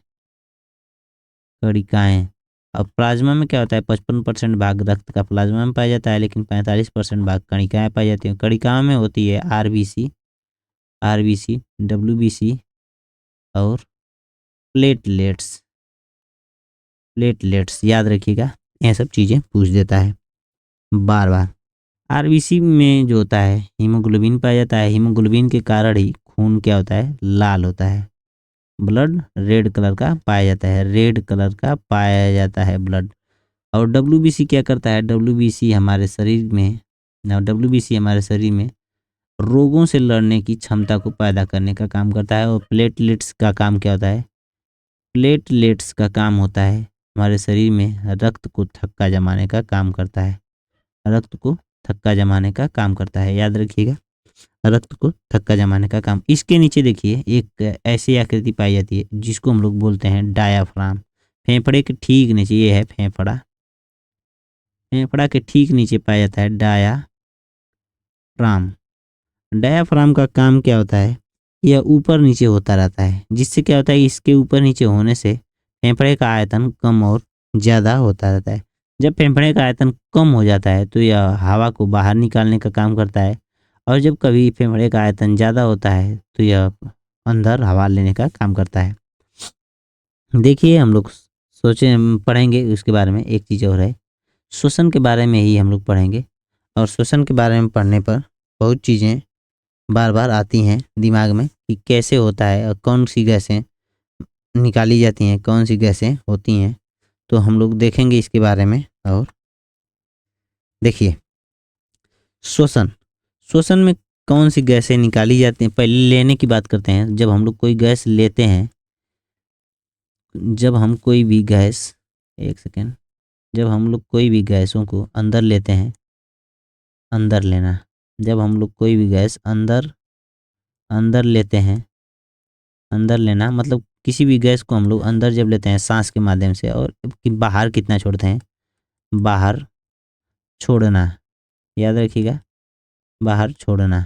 कणिकाएं। अब प्लाज्मा में क्या होता है, 55% भाग रक्त का प्लाज्मा में पाया जाता है, लेकिन 45% भाग कणिकाएं पाई जाती हैं। कणिकाओं में होती है आरबीसी, डब्ल्यूबीसी और प्लेटलेट्स। प्लेटलेट्स याद रखिएगा, यह सब चीज़ें पूछ देता है बार बार। आरबीसी में जो होता है हीमोग्लोबिन पाया जाता है, हीमोग्लोबिन के कारण ही खून क्या होता है, लाल होता है, ब्लड रेड कलर का पाया जाता है, रेड कलर का पाया जाता है ब्लड। और डब्ल्यूबीसी क्या करता है, डब्ल्यूबीसी हमारे शरीर में रोगों से लड़ने की क्षमता को पैदा करने का काम करता है। और प्लेटलेट्स का काम क्या होता है, प्लेटलेट्स का काम होता है हमारे शरीर में रक्त को थक्का जमाने का काम करता है, रक्त को थक्का जमाने का काम करता है। याद रखिएगा, रक्त को थक्का जमाने का काम। इसके नीचे देखिए एक ऐसी आकृति पाई जाती है जिसको हम लोग बोलते हैं डायाफ्राम। फेफड़े के ठीक नीचे ये है फेफड़ा, फेफड़ा के ठीक नीचे पाया जाता है डायाफ्राम। डायाफ्राम का काम क्या होता है, यह ऊपर नीचे होता रहता है, जिससे क्या होता है, इसके ऊपर नीचे होने से फेफड़े का आयतन कम और ज़्यादा होता रहता है। जब फेफड़े का आयतन कम हो जाता है तो यह हवा को बाहर निकालने का काम करता है, और जब कभी फेफड़े का आयतन ज़्यादा होता है तो यह अंदर हवा लेने का काम करता है। देखिए हम लोग पढ़ेंगे उसके बारे में, एक चीज़ और है, श्वसन के बारे में ही हम लोग पढ़ेंगे। और श्वसन के बारे में पढ़ने पर बहुत चीज़ें बार बार आती हैं दिमाग में कि कैसे होता है और कौन सी गैसें निकाली जाती हैं, कौन सी गैसें होती हैं, तो हम लोग देखेंगे इसके बारे में। और देखिए श्वसन, श्वसन में कौन सी गैसें निकाली जाती हैं, पहले लेने की बात करते हैं। जब हम लोग कोई गैस लेते हैं, जब हम कोई भी गैस, एक सेकेंड, जब हम लोग कोई भी गैसों को अंदर लेते हैं, अंदर लेना, जब हम लोग कोई भी गैस अंदर अंदर लेते हैं, अंदर लेना मतलब किसी भी गैस को हम लोग अंदर जब लेते हैं सांस के माध्यम से, और कि बाहर कितना छोड़ते हैं, बाहर छोड़ना, याद रखिएगा, बाहर छोड़ना,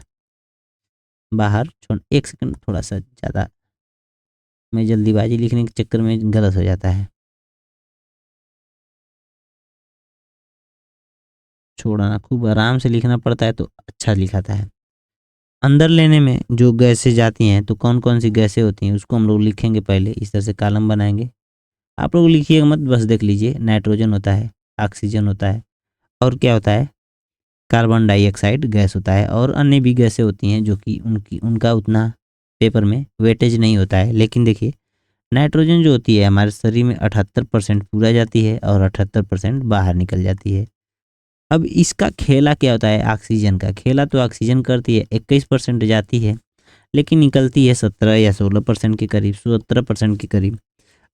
एक सेकंड, थोड़ा सा ज़्यादा मैं जल्दीबाजी लिखने के चक्कर में गलत हो जाता है। छोड़ना खूब आराम से लिखना पड़ता है तो अच्छा लिखाता है। अंदर लेने में जो गैसें जाती हैं तो कौन कौन सी गैसें होती हैं उसको हम लोग लिखेंगे, पहले इस तरह से कॉलम बनाएंगे। आप लोग लिखिएगा मत, बस देख लीजिए। नाइट्रोजन होता है, ऑक्सीजन होता है, और क्या होता है, कार्बन डाइऑक्साइड गैस होता है, और अन्य भी गैसें होती हैं जो कि उनका उतना पेपर में वेटेज नहीं होता है। लेकिन देखिए नाइट्रोजन जो होती है हमारे शरीर में 78% पूरा जाती है और 78% बाहर निकल जाती है। अब इसका खेला क्या होता है, ऑक्सीजन का खेला तो ऑक्सीजन करती है 21% जाती है, लेकिन निकलती है 17 या 16% के करीब, 17% के करीब।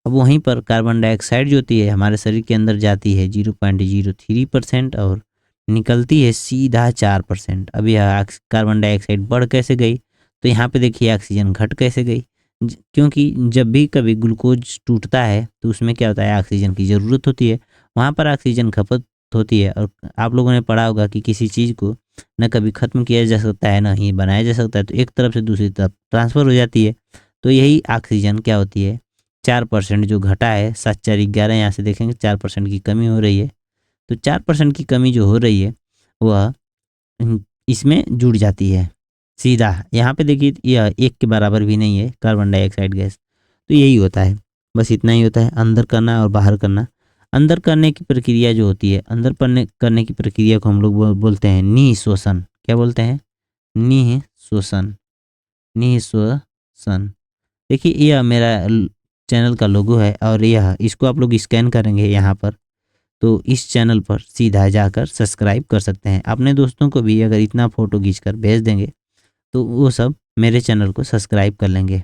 अब वहीं पर कार्बन डाइऑक्साइड जो होती है हमारे शरीर के अंदर जाती है 0.03% और निकलती है सीधा 4%। अब यह कार्बन डाइऑक्साइड बढ़ कैसे गई, तो यहाँ पे देखिए ऑक्सीजन घट कैसे गई। क्योंकि जब भी कभी ग्लूकोज टूटता है तो उसमें क्या होता है, ऑक्सीजन की ज़रूरत होती है, वहाँ पर ऑक्सीजन खपत होती है। और आप लोगों ने पढ़ा होगा कि किसी चीज़ को न कभी ख़त्म किया जा सकता है, ना ही बनाया जा सकता है, तो एक तरफ से दूसरी तरफ ट्रांसफ़र हो जाती है। तो यही ऑक्सीजन क्या होती है, 4% जो घटा है, 7 4 11, यहाँ से देखेंगे 4% की कमी हो रही है। तो 4% की कमी जो हो रही है वह इसमें जुड़ जाती है सीधा। यहाँ पे देखिए यह 1 के बराबर भी नहीं है कार्बन डाइऑक्साइड गैस। तो यही होता है, बस इतना ही होता है, अंदर करना और बाहर करना। अंदर करने की प्रक्रिया जो होती है, अंदर करने की प्रक्रिया को हम लोग बोलते हैं निःश्वसन। क्या बोलते हैं? निःश्वसन। निःश्वसन। देखिए यह मेरा चैनल का लोगो है और यह इसको आप लोग स्कैन करेंगे यहाँ पर, तो इस चैनल पर सीधा जाकर सब्सक्राइब कर सकते हैं। अपने दोस्तों को भी अगर इतना फ़ोटो खींचकर भेज देंगे तो वो सब मेरे चैनल को सब्सक्राइब कर लेंगे।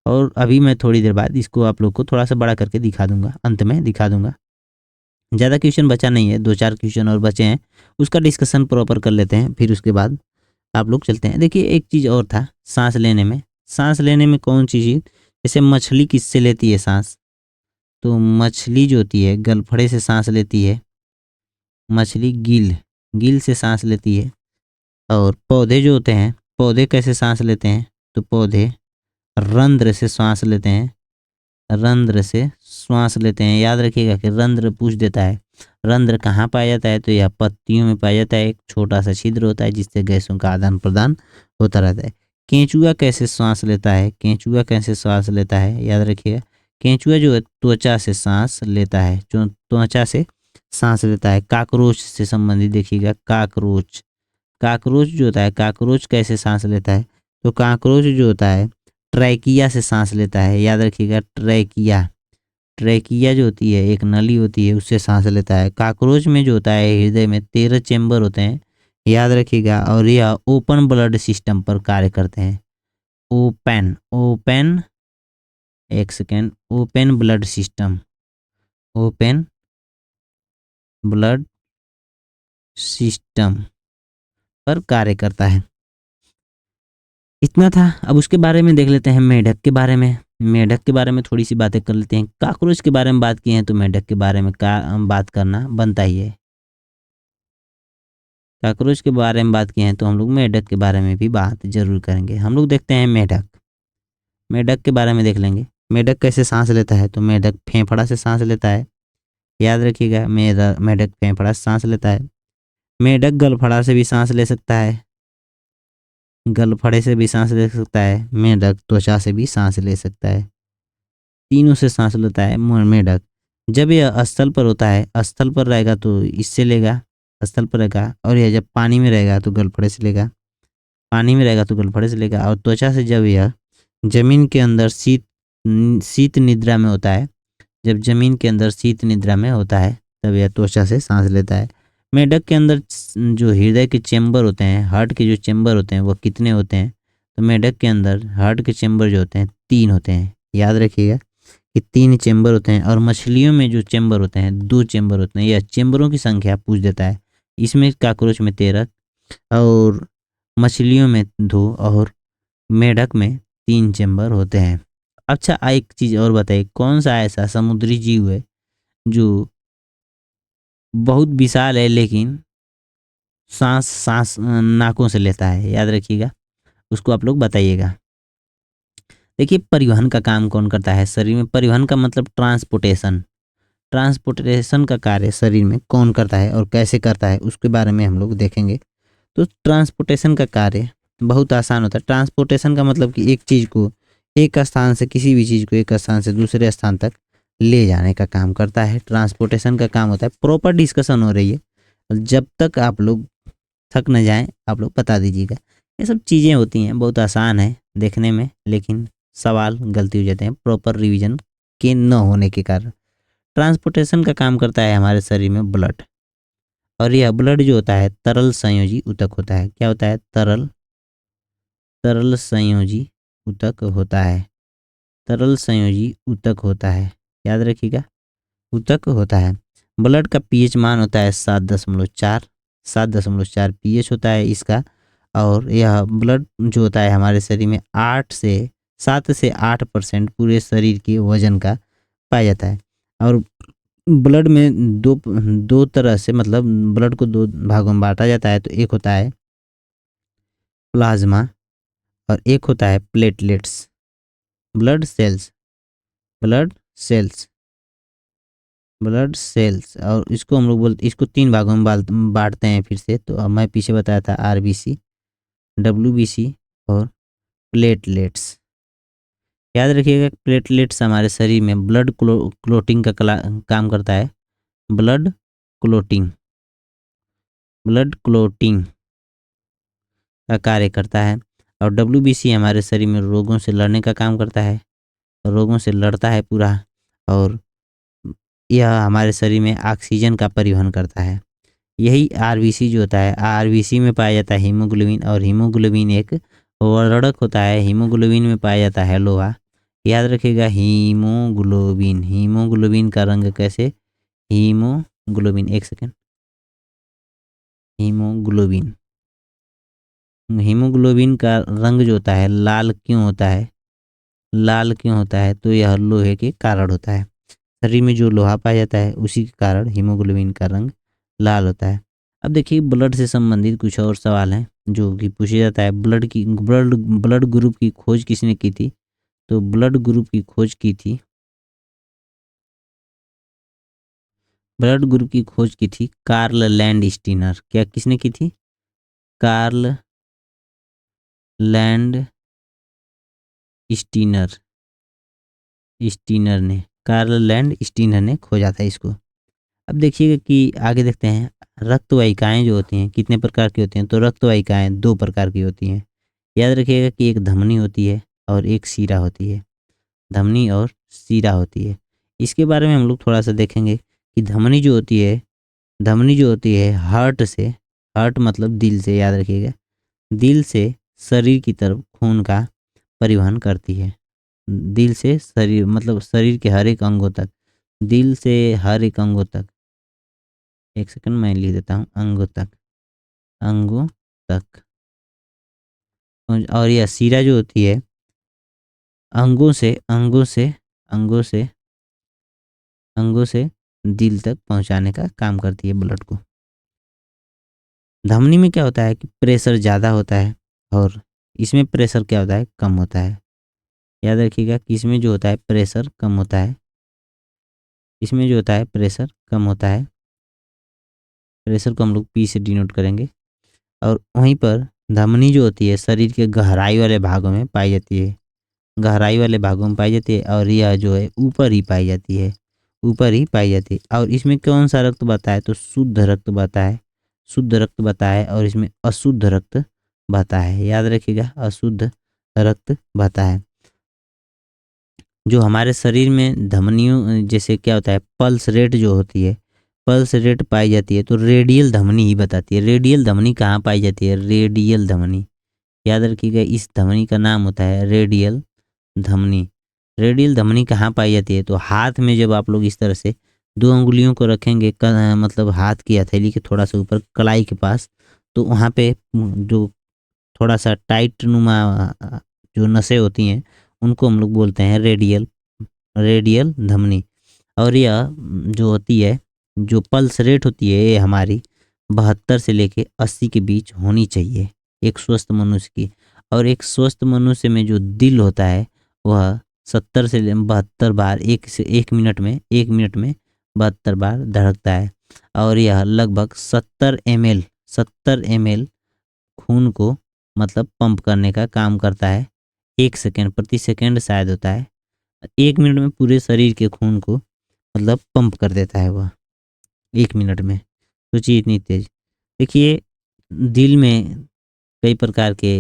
और अभी मैं थोड़ी देर बाद इसको आप लोग को थोड़ा सा बड़ा करके दिखा दूंगा, अंत में दिखा दूंगा। ज़्यादा क्वेश्चन बचा नहीं है, 2 4 क्वेश्चन और बचे हैं, उसका डिस्कशन प्रॉपर कर लेते हैं, फिर उसके बाद आप लोग चलते हैं। देखिए एक चीज़ और था, सांस लेने में। सांस लेने में कौन सी चीज़, जैसे मछली किससे लेती है सांस? तो मछली जो होती है गलफड़े से सांस लेती है। मछली गिल से सांस लेती है। और पौधे जो होते हैं, पौधे कैसे सांस लेते हैं? तो पौधे रंध्र से सांस लेते हैं। रंध्र से श्वास लेते हैं। याद रखिएगा कि रंध्र पूछ देता है, रंध्र कहाँ पाया जाता है? तो यह पत्तियों में पाया जाता है। एक छोटा सा छिद्र होता है जिससे गैसों का आदान प्रदान होता रहता है। केंचुआ कैसे सांस लेता है? केंचुआ कैसे सांस लेता है? याद रखिएगा, केंचुआ जो है त्वचा से सांस लेता है, जो त्वचा से सांस लेता है। काकरोच से संबंधित देखिएगा, काकरोच जो होता है, काकरोच कैसे सांस लेता है? तो काकरोच जो होता है ट्रैकिया से सांस लेता है। याद रखिएगा, ट्रैकिया जो होती है एक नली होती है, उससे सांस लेता है। काकरोच में जो होता है हृदय में 13 चेम्बर होते हैं, याद रखिएगा। और यह ओपन ब्लड सिस्टम पर कार्य करते हैं। ओपन एक second, open blood system, open blood system पर कार्य करता है। इतना था। अब उसके बारे में देख लेते हैं, मेढक के बारे में। मेढक के बारे में थोड़ी सी बातें कर लेते हैं। काकरोच के बारे में बात की है तो मेढक के बारे में बात करना बनता ही है। काकरोच के बारे में बात की है तो हम लोग मेढक के बारे में भी बात जरूर करेंगे। हम लोग देखते हैं मेढक। मेढक के बारे में देख लेंगे। मेढक कैसे सांस लेता है? तो मेढक फेफड़ा से सांस लेता है। याद रखिएगा, मेढक फेफड़ा से सांस लेता है। मेढक गलफड़ा से भी सांस ले सकता है। गलफड़े से भी सांस ले सकता है। मेढक त्वचा से भी सांस ले सकता है। तीनों से सांस लेता है मेढक। जब यह स्थल पर होता है, स्थल पर रहेगा तो इससे लेगा, स्थल पर रहेगा। और यह जब पानी में रहेगा तो गलफड़े से लेगा, पानी में रहेगा तो गलफड़े से लेगा। और त्वचा से जब यह जमीन के अंदर शीत निद्रा में होता है, जब जमीन के अंदर शीत निद्रा में होता है तब यह त्वचा से सांस लेता है। मेढक के अंदर जो हृदय के चेंबर होते हैं, हार्ट के जो चेंबर होते हैं वो कितने होते हैं? तो मेढक के अंदर हार्ट के चेंबर जो होते हैं 3 होते हैं। याद रखिएगा कि 3 चेंबर होते हैं। और मछलियों में जो चेंबर होते हैं 2 चेंबर होते हैं। यह चेंबरों की संख्या पूछ देता है। इसमें काकरोच में 13 और मछलियों में 2 और मेढक में 3 चेंबर होते हैं। अच्छा, एक चीज़ और बताइए, कौन सा ऐसा समुद्री जीव है जो बहुत विशाल है लेकिन सांस नाकों से लेता है? याद रखिएगा, उसको आप लोग बताइएगा। देखिए परिवहन का काम कौन करता है शरीर में? परिवहन का मतलब ट्रांसपोर्टेशन। ट्रांसपोर्टेशन का कार्य शरीर में कौन करता है और कैसे करता है, उसके बारे में हम लोग देखेंगे। तो ट्रांसपोर्टेशन का कार्य बहुत आसान होता है। ट्रांसपोर्टेशन का मतलब कि एक चीज़ को एक स्थान से, किसी भी चीज़ को एक स्थान से दूसरे स्थान तक ले जाने का काम करता है। ट्रांसपोर्टेशन का काम होता है। प्रॉपर डिस्कशन हो रही है, जब तक आप लोग थक न जाएं आप लोग बता दीजिएगा। ये सब चीज़ें होती हैं, बहुत आसान है देखने में, लेकिन सवाल गलती हो जाते हैं प्रॉपर रिवीजन के न होने के कारण। ट्रांसपोर्टेशन का काम करता है हमारे शरीर में ब्लड। और यह ब्लड जो होता है तरल संयोजी ऊतक होता है। क्या होता है? तरल संयोजी ऊतक होता है। तरल संयोजी ऊतक होता है, याद रखिएगा, ऊतक होता है। ब्लड का पीएच मान होता है 7.4, 7.4 पीएच होता है इसका। और यह ब्लड जो होता है हमारे शरीर में 8 से 7 से 8% पूरे शरीर के वजन का पाया जाता है। और ब्लड में दो तरह से, मतलब ब्लड को दो भागों में बांटा जाता है। तो एक होता है प्लाज्मा और एक होता है platelets, blood cells, blood cells, blood cells. और इसको हम लोग बोलते, इसको 3 भागों में बांटते हैं फिर से। तो अब मैं पीछे बताया था आरबीसी, डब्ल्यूबीसी और प्लेटलेट्स। याद रखिएगा प्लेटलेट्स हमारे शरीर में ब्लड क्लोटिंग का काम करता है। ब्लड क्लोटिंग, ब्लड क्लोटिंग का कार्य करता है। और डब्ल्यूबीसी हमारे शरीर में रोगों से लड़ने का काम करता है, रोगों से लड़ता है पूरा। और यह हमारे शरीर में ऑक्सीजन का परिवहन करता है। यही आरबीसी जो होता है, आरबीसी में पाया जाता है हीमोग्लोबिन। और हीमोग्लोबिन एक वर्णक होता है, हीमोग्लोबिन में पाया जाता है लोहा। याद रखिएगा हीमोग्लोबिन, हीमोग्लोबिन का रंग कैसे, हीमोग्लोबिन, एक सेकेंड, हीमोग्लोबिन, हीमोग्लोबिन का रंग जो होता है लाल क्यों होता है, लाल क्यों होता है, तो यह लोहे के कारण होता है। शरीर में जो लोहा पाया जाता है उसी के कारण हीमोग्लोबिन का रंग लाल होता है। अब देखिए ब्लड से संबंधित कुछ और सवाल हैं जो कि पूछा जाता है। ब्लड ग्रुप की खोज किसने की थी, तो ब्लड ग्रुप की खोज की थी, ब्लड ग्रुप की खोज की थी कार्ल लैंड स्टीनर। क्या किसने की थी, कार्ल लैंड स्टीनर, स्टीनर ने, कार्ल लैंड स्टीनर ने खोजा था इसको। अब देखिएगा कि आगे देखते हैं रक्त वाहिकाएं जो होती हैं कितने प्रकार की होती हैं, तो रक्त वाहिकाएं 2 प्रकार की होती हैं। याद रखिएगा कि एक धमनी होती है और एक शिरा होती है, धमनी और शिरा होती है। इसके बारे में हम लोग थोड़ा सा देखेंगे कि धमनी जो होती है, धमनी जो होती है हार्ट से, हार्ट मतलब दिल से, याद रखिएगा दिल से शरीर की तरफ खून का परिवहन करती है। दिल से शरीर मतलब शरीर के हर एक अंगों तक, दिल से हर एक अंगों तक, एक सेकंड मैं लिख देता हूँ, अंगों तक, अंगों तक। और यह शिरा जो होती है अंगों से, अंगों से, अंगों से, अंगों से दिल तक पहुंचाने का काम करती है ब्लड को। धमनी में क्या होता है कि प्रेशर ज़्यादा होता है और इसमें प्रेशर क्या होता है, कम होता है। याद रखिएगा कि इसमें जो होता है प्रेशर कम होता है, इसमें जो होता है प्रेशर कम होता है। प्रेशर को हम लोग पी से डिनोट करेंगे। और वहीं पर धमनी जो होती है शरीर के गहराई वाले भागों में पाई जाती है, गहराई वाले भागों में पाई जाती है। और यह जो है ऊपर ही पाई जाती है, ऊपर ही पाई जाती है। और इसमें कौन सा रक्त बहता है, तो शुद्ध रक्त बहता है, शुद्ध रक्त बहता है। और इसमें अशुद्ध रक्त बहता है, याद रखिएगा अशुद्ध रक्त बहता है। जो हमारे शरीर में धमनियों जैसे क्या होता है, पल्स रेट जो होती है, पल्स रेट पाई जाती है तो रेडियल धमनी ही बताती है। रेडियल धमनी कहाँ पाई जाती है, रेडियल धमनी, याद रखिएगा इस धमनी का नाम होता है रेडियल धमनी। रेडियल धमनी कहाँ पाई जाती है, तो हाथ में जब आप लोग इस तरह से 2 अंगुलियों को रखेंगे मतलब हाथ की हथेली के थोड़ा सा ऊपर कलाई के पास, तो वहाँ पे जो थोड़ा सा टाइट नुमा जो नसें होती हैं उनको हम लोग बोलते हैं रेडियल, रेडियल धमनी। और यह जो होती है, जो पल्स रेट होती है ये हमारी 72 से लेके 80 के बीच होनी चाहिए एक स्वस्थ मनुष्य की। और एक स्वस्थ मनुष्य में जो दिल होता है वह 70 से 72 बार एक मिनट में, 72 बार धड़कता है। और यह लगभग 70 ml खून को मतलब पंप करने का काम करता है। 1 सेकेंड प्रति सेकेंड शायद होता है, 1 मिनट में पूरे शरीर के खून को मतलब पंप कर देता है वह 1 मिनट में। सोचिए इतनी तेज। देखिए दिल में कई प्रकार के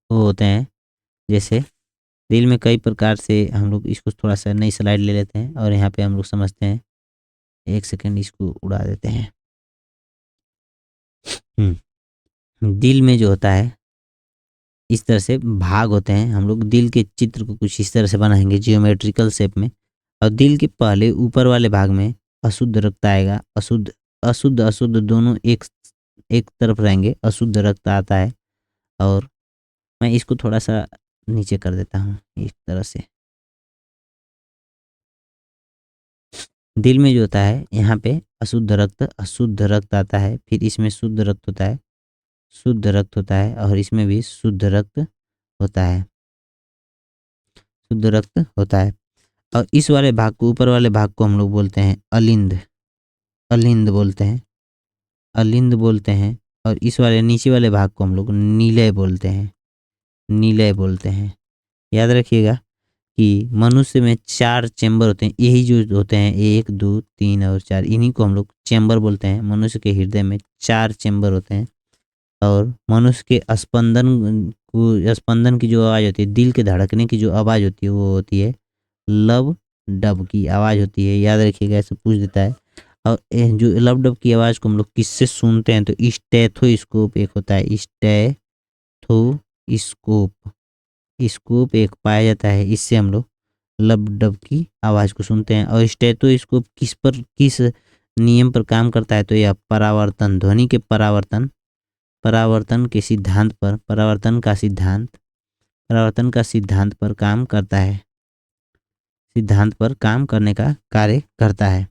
वो होते हैं, जैसे दिल में कई प्रकार से, हम लोग इसको थोड़ा सा नई स्लाइड ले लेते हैं और यहाँ पे हम लोग समझते हैं। 1 सेकेंड इसको उड़ा देते हैं। दिल में जो होता है इस तरह से भाग होते हैं, हम लोग दिल के चित्र को कुछ इस तरह से बनाएंगे जियोमेट्रिकल शेप में। और दिल के पहले ऊपर वाले भाग में अशुद्ध रक्त आएगा, अशुद्ध अशुद्ध अशुद्ध दोनों एक एक तरफ रहेंगे, अशुद्ध रक्त आता है। और मैं इसको थोड़ा सा नीचे कर देता हूँ इस तरह से। दिल में जो होता है यहाँ पे अशुद्ध रक्त आता है, फिर इसमें शुद्ध रक्त होता है, शुद्ध रक्त होता है, और इसमें भी शुद्ध रक्त होता है, शुद्ध रक्त होता है। और इस वाले भाग को, ऊपर वाले भाग को हम लोग बोलते हैं अलिंद, अलिंद बोलते हैं, अलिंद बोलते हैं। और इस वाले नीचे वाले भाग को हम लोग नीलय बोलते हैं, नीलय बोलते हैं। याद रखिएगा कि मनुष्य में 4 चेंबर होते हैं, यही जो होते हैं 1 2 3 और 4, इन्हीं को हम लोग चेंबर बोलते हैं। मनुष्य के हृदय में 4 चेंबर होते हैं। और मनुष्य के स्पंदन की जो आवाज़ होती है, दिल के धड़कने की जो आवाज़ होती है, वो होती है लब डब की आवाज़ होती है। याद रखिएगा, ऐसे पूछ देता है। और जो लब डब की आवाज़ को हम लोग किससे सुनते हैं, तो स्टेथोस्कोप एक होता है, स्टेथोस्कोप, स्कोप एक पाया जाता है, इससे हम लोग लब डब की आवाज़ को सुनते हैं। और स्टेथोस्कोप किस नियम पर काम करता है, तो यह परावर्तन, ध्वनि के परावर्तन के सिद्धांत पर, परावर्तन का सिद्धांत पर काम करता है, सिद्धांत पर काम करने का कार्य करता है।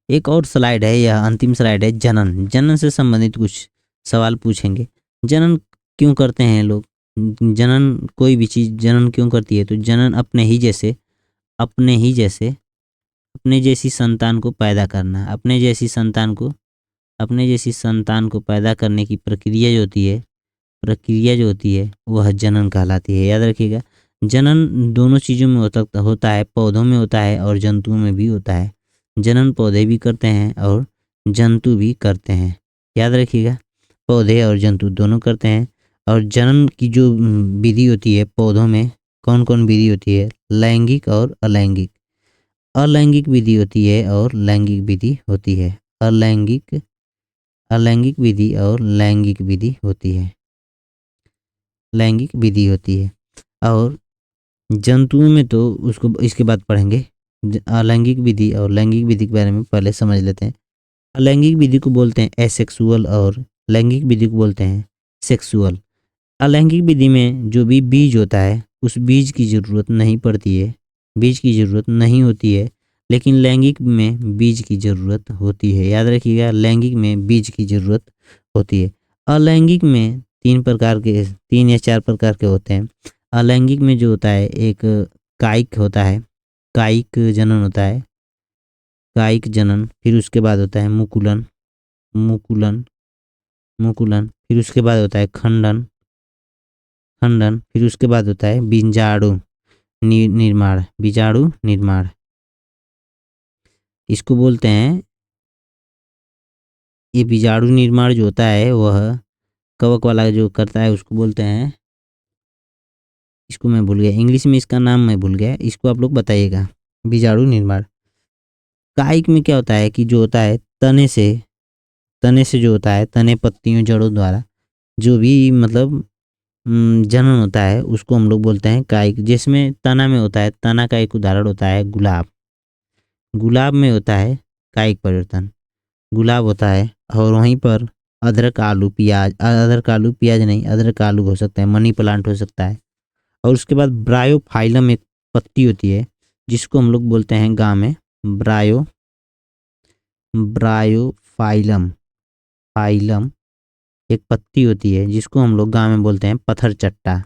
एक और स्लाइड है, यह अंतिम स्लाइड है, जनन। जनन से संबंधित कुछ सवाल पूछेंगे। जनन क्यों करते हैं लोग? जनन, कोई भी चीज़ जनन क्यों करती है? तो जनन अपने जैसी संतान को पैदा करना, अपने जैसी संतान को पैदा करने की प्रक्रिया जो होती है वह जनन कहलाती है। याद रखिएगा, जनन दोनों चीज़ों में होता है, पौधों में होता है और जंतुओं में भी होता है। जनन पौधे भी करते हैं और जंतु भी करते हैं। याद रखिएगा, पौधे और जंतु दोनों करते हैं। और जनन की जो विधि होती है पौधों में, कौन कौन विधि होती है? लैंगिक और अलैंगिक, अलैंगिक विधि होती है और लैंगिक विधि होती है। अलैंगिक विधि और लैंगिक विधि होती है, लैंगिक विधि होती है। और जंतुओं में तो उसको इसके बाद पढ़ेंगे। अलैंगिक विधि और लैंगिक विधि के बारे में पहले समझ लेते हैं। अलैंगिक विधि को बोलते हैं एसेक्सुअल और लैंगिक विधि को बोलते हैं सेक्सुअल। अलैंगिक विधि में जो भी बीज होता है उस बीज की ज़रूरत नहीं पड़ती है, बीज की ज़रूरत नहीं होती है, लेकिन लैंगिक में बीज की ज़रूरत होती है। याद रखिएगा, लैंगिक में बीज की ज़रूरत होती है। अलैंगिक में 3 या 4 प्रकार के होते हैं। अलैंगिक में जो होता है, एक कायिक होता है, कायिक जनन होता है, कायिक जनन। फिर उसके बाद होता है मुकुलन, फिर उसके बाद होता है खंडन, फिर उसके बाद होता है बीजाणु निर्माण, इसको बोलते हैं। ये बीजाणु निर्माण जो होता है वह कवक वाला जो करता है उसको बोलते हैं, इसको मैं भूल गया, इंग्लिश में इसका नाम मैं भूल गया, इसको आप लोग बताइएगा। बीजाणु निर्माण। कायिक में क्या होता है कि जो होता है तने से जो होता है, तने पत्तियों जड़ों द्वारा जो भी मतलब जनन होता है उसको हम लोग बोलते हैं कायिक। जिसमें तना में होता है, तना का एक उदाहरण होता है गुलाब, गुलाब में होता है कायिक परिवर्तन, गुलाब होता है। और वहीं पर अदरक आलू प्याज नहीं, अदरक आलू हो सकता है, मनी प्लांट हो सकता है। और उसके बाद ब्रायोफाइलम एक पत्ती होती है जिसको हम लोग बोलते हैं गाँव में ब्रायोफाइलम, फाइलम एक पत्ती होती है जिसको हम लोग गाँव में बोलते हैं पत्थर चट्टा,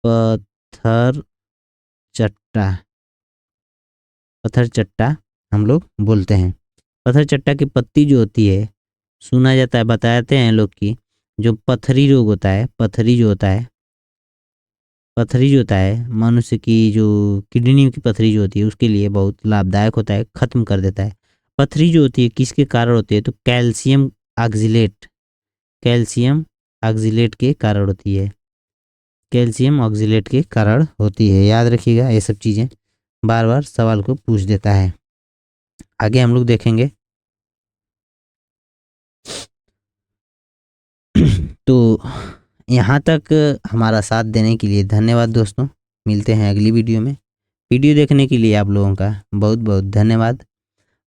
पत्थर चट्टा हम लोग बोलते हैं। पत्थर चट्टा की पत्ती जो होती है, सुना जाता है, बताते हैं लोग कि जो पथरी रोग होता है, पथरी जो होता है मनुष्य की जो किडनी की पथरी जो होती है उसके लिए बहुत लाभदायक होता है, खत्म कर देता है। पथरी जो होती है किसके कारण होती है? तो कैल्शियम ऑक्जिलेट के कारण होती है, कैल्शियम ऑक्जिलेट के कारण होती है। याद रखिएगा, ये सब चीज़ें बार बार सवाल को पूछ देता है। आगे हम लोग देखेंगे। तो यहाँ तक हमारा साथ देने के लिए धन्यवाद दोस्तों। मिलते हैं अगली वीडियो में। वीडियो देखने के लिए आप लोगों का बहुत बहुत धन्यवाद।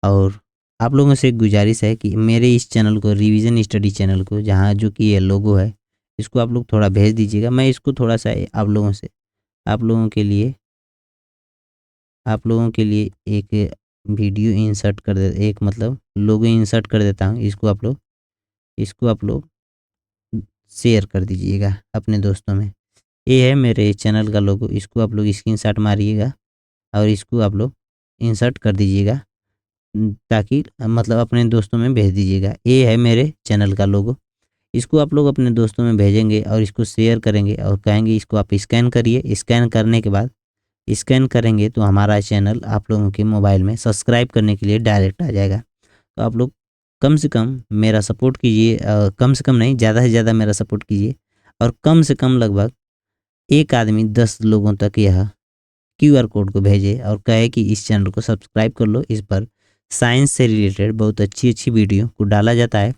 और आप लोगों से एक गुजारिश है कि मेरे इस चैनल को, रिवीजन स्टडी चैनल को, जहाँ जो कि ये लोगो है, इसको आप लोग थोड़ा भेज दीजिएगा। मैं इसको थोड़ा सा आप लोगों के लिए एक वीडियो इंसर्ट कर दे, एक मतलब लोगो इंसर्ट कर देता हूँ। इसको आप लोग शेयर कर दीजिएगा अपने दोस्तों में। ये है मेरे चैनल का लोगो, इसको आप लोग स्क्रीनशॉट मारिएगा और इसको आप लोग इंसर्ट कर दीजिएगा, ताकि मतलब अपने दोस्तों में भेज दीजिएगा। ये है मेरे चैनल का लोगो। इसको आप लोग अपने दोस्तों में भेजेंगे और इसको शेयर करेंगे और कहेंगे इसको आप स्कैन करिए। स्कैन करने के बाद स्कैन करेंगे तो हमारा चैनल आप लोगों के मोबाइल में सब्सक्राइब करने के लिए डायरेक्ट आ जाएगा। तो आप लोग कम से कम मेरा सपोर्ट कीजिए, कम से कम नहीं, ज़्यादा से ज़्यादा मेरा सपोर्ट कीजिए और कम से कम लगभग एक आदमी 10 लोगों तक यह QR कोड को भेजे और कहे कि इस चैनल को सब्सक्राइब कर लो। इस पर साइंस से रिलेटेड बहुत अच्छी अच्छी वीडियो को डाला जाता है।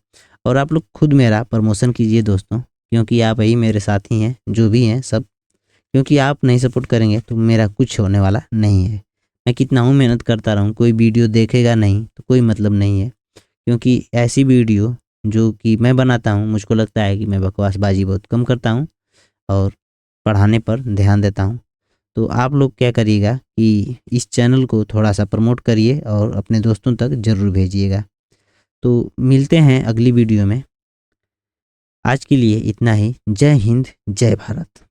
और आप लोग खुद मेरा प्रमोशन कीजिए दोस्तों, क्योंकि आप ही मेरे साथी हैं, जो भी हैं सब। क्योंकि आप नहीं सपोर्ट करेंगे तो मेरा कुछ होने वाला नहीं है। मैं कितना हूँ मेहनत करता रहूँ, कोई वीडियो देखेगा नहीं तो कोई मतलब नहीं है। क्योंकि ऐसी वीडियो जो कि मैं बनाता हूँ, मुझको लगता है कि मैं बकवासबाजी बहुत कम करता हूँ और पढ़ाने पर ध्यान देता हूँ। तो आप लोग क्या करिएगा कि इस चैनल को थोड़ा सा प्रमोट करिए और अपने दोस्तों तक ज़रूर भेजिएगा। तो मिलते हैं अगली वीडियो में। आज के लिए इतना ही। जय हिंद, जय भारत।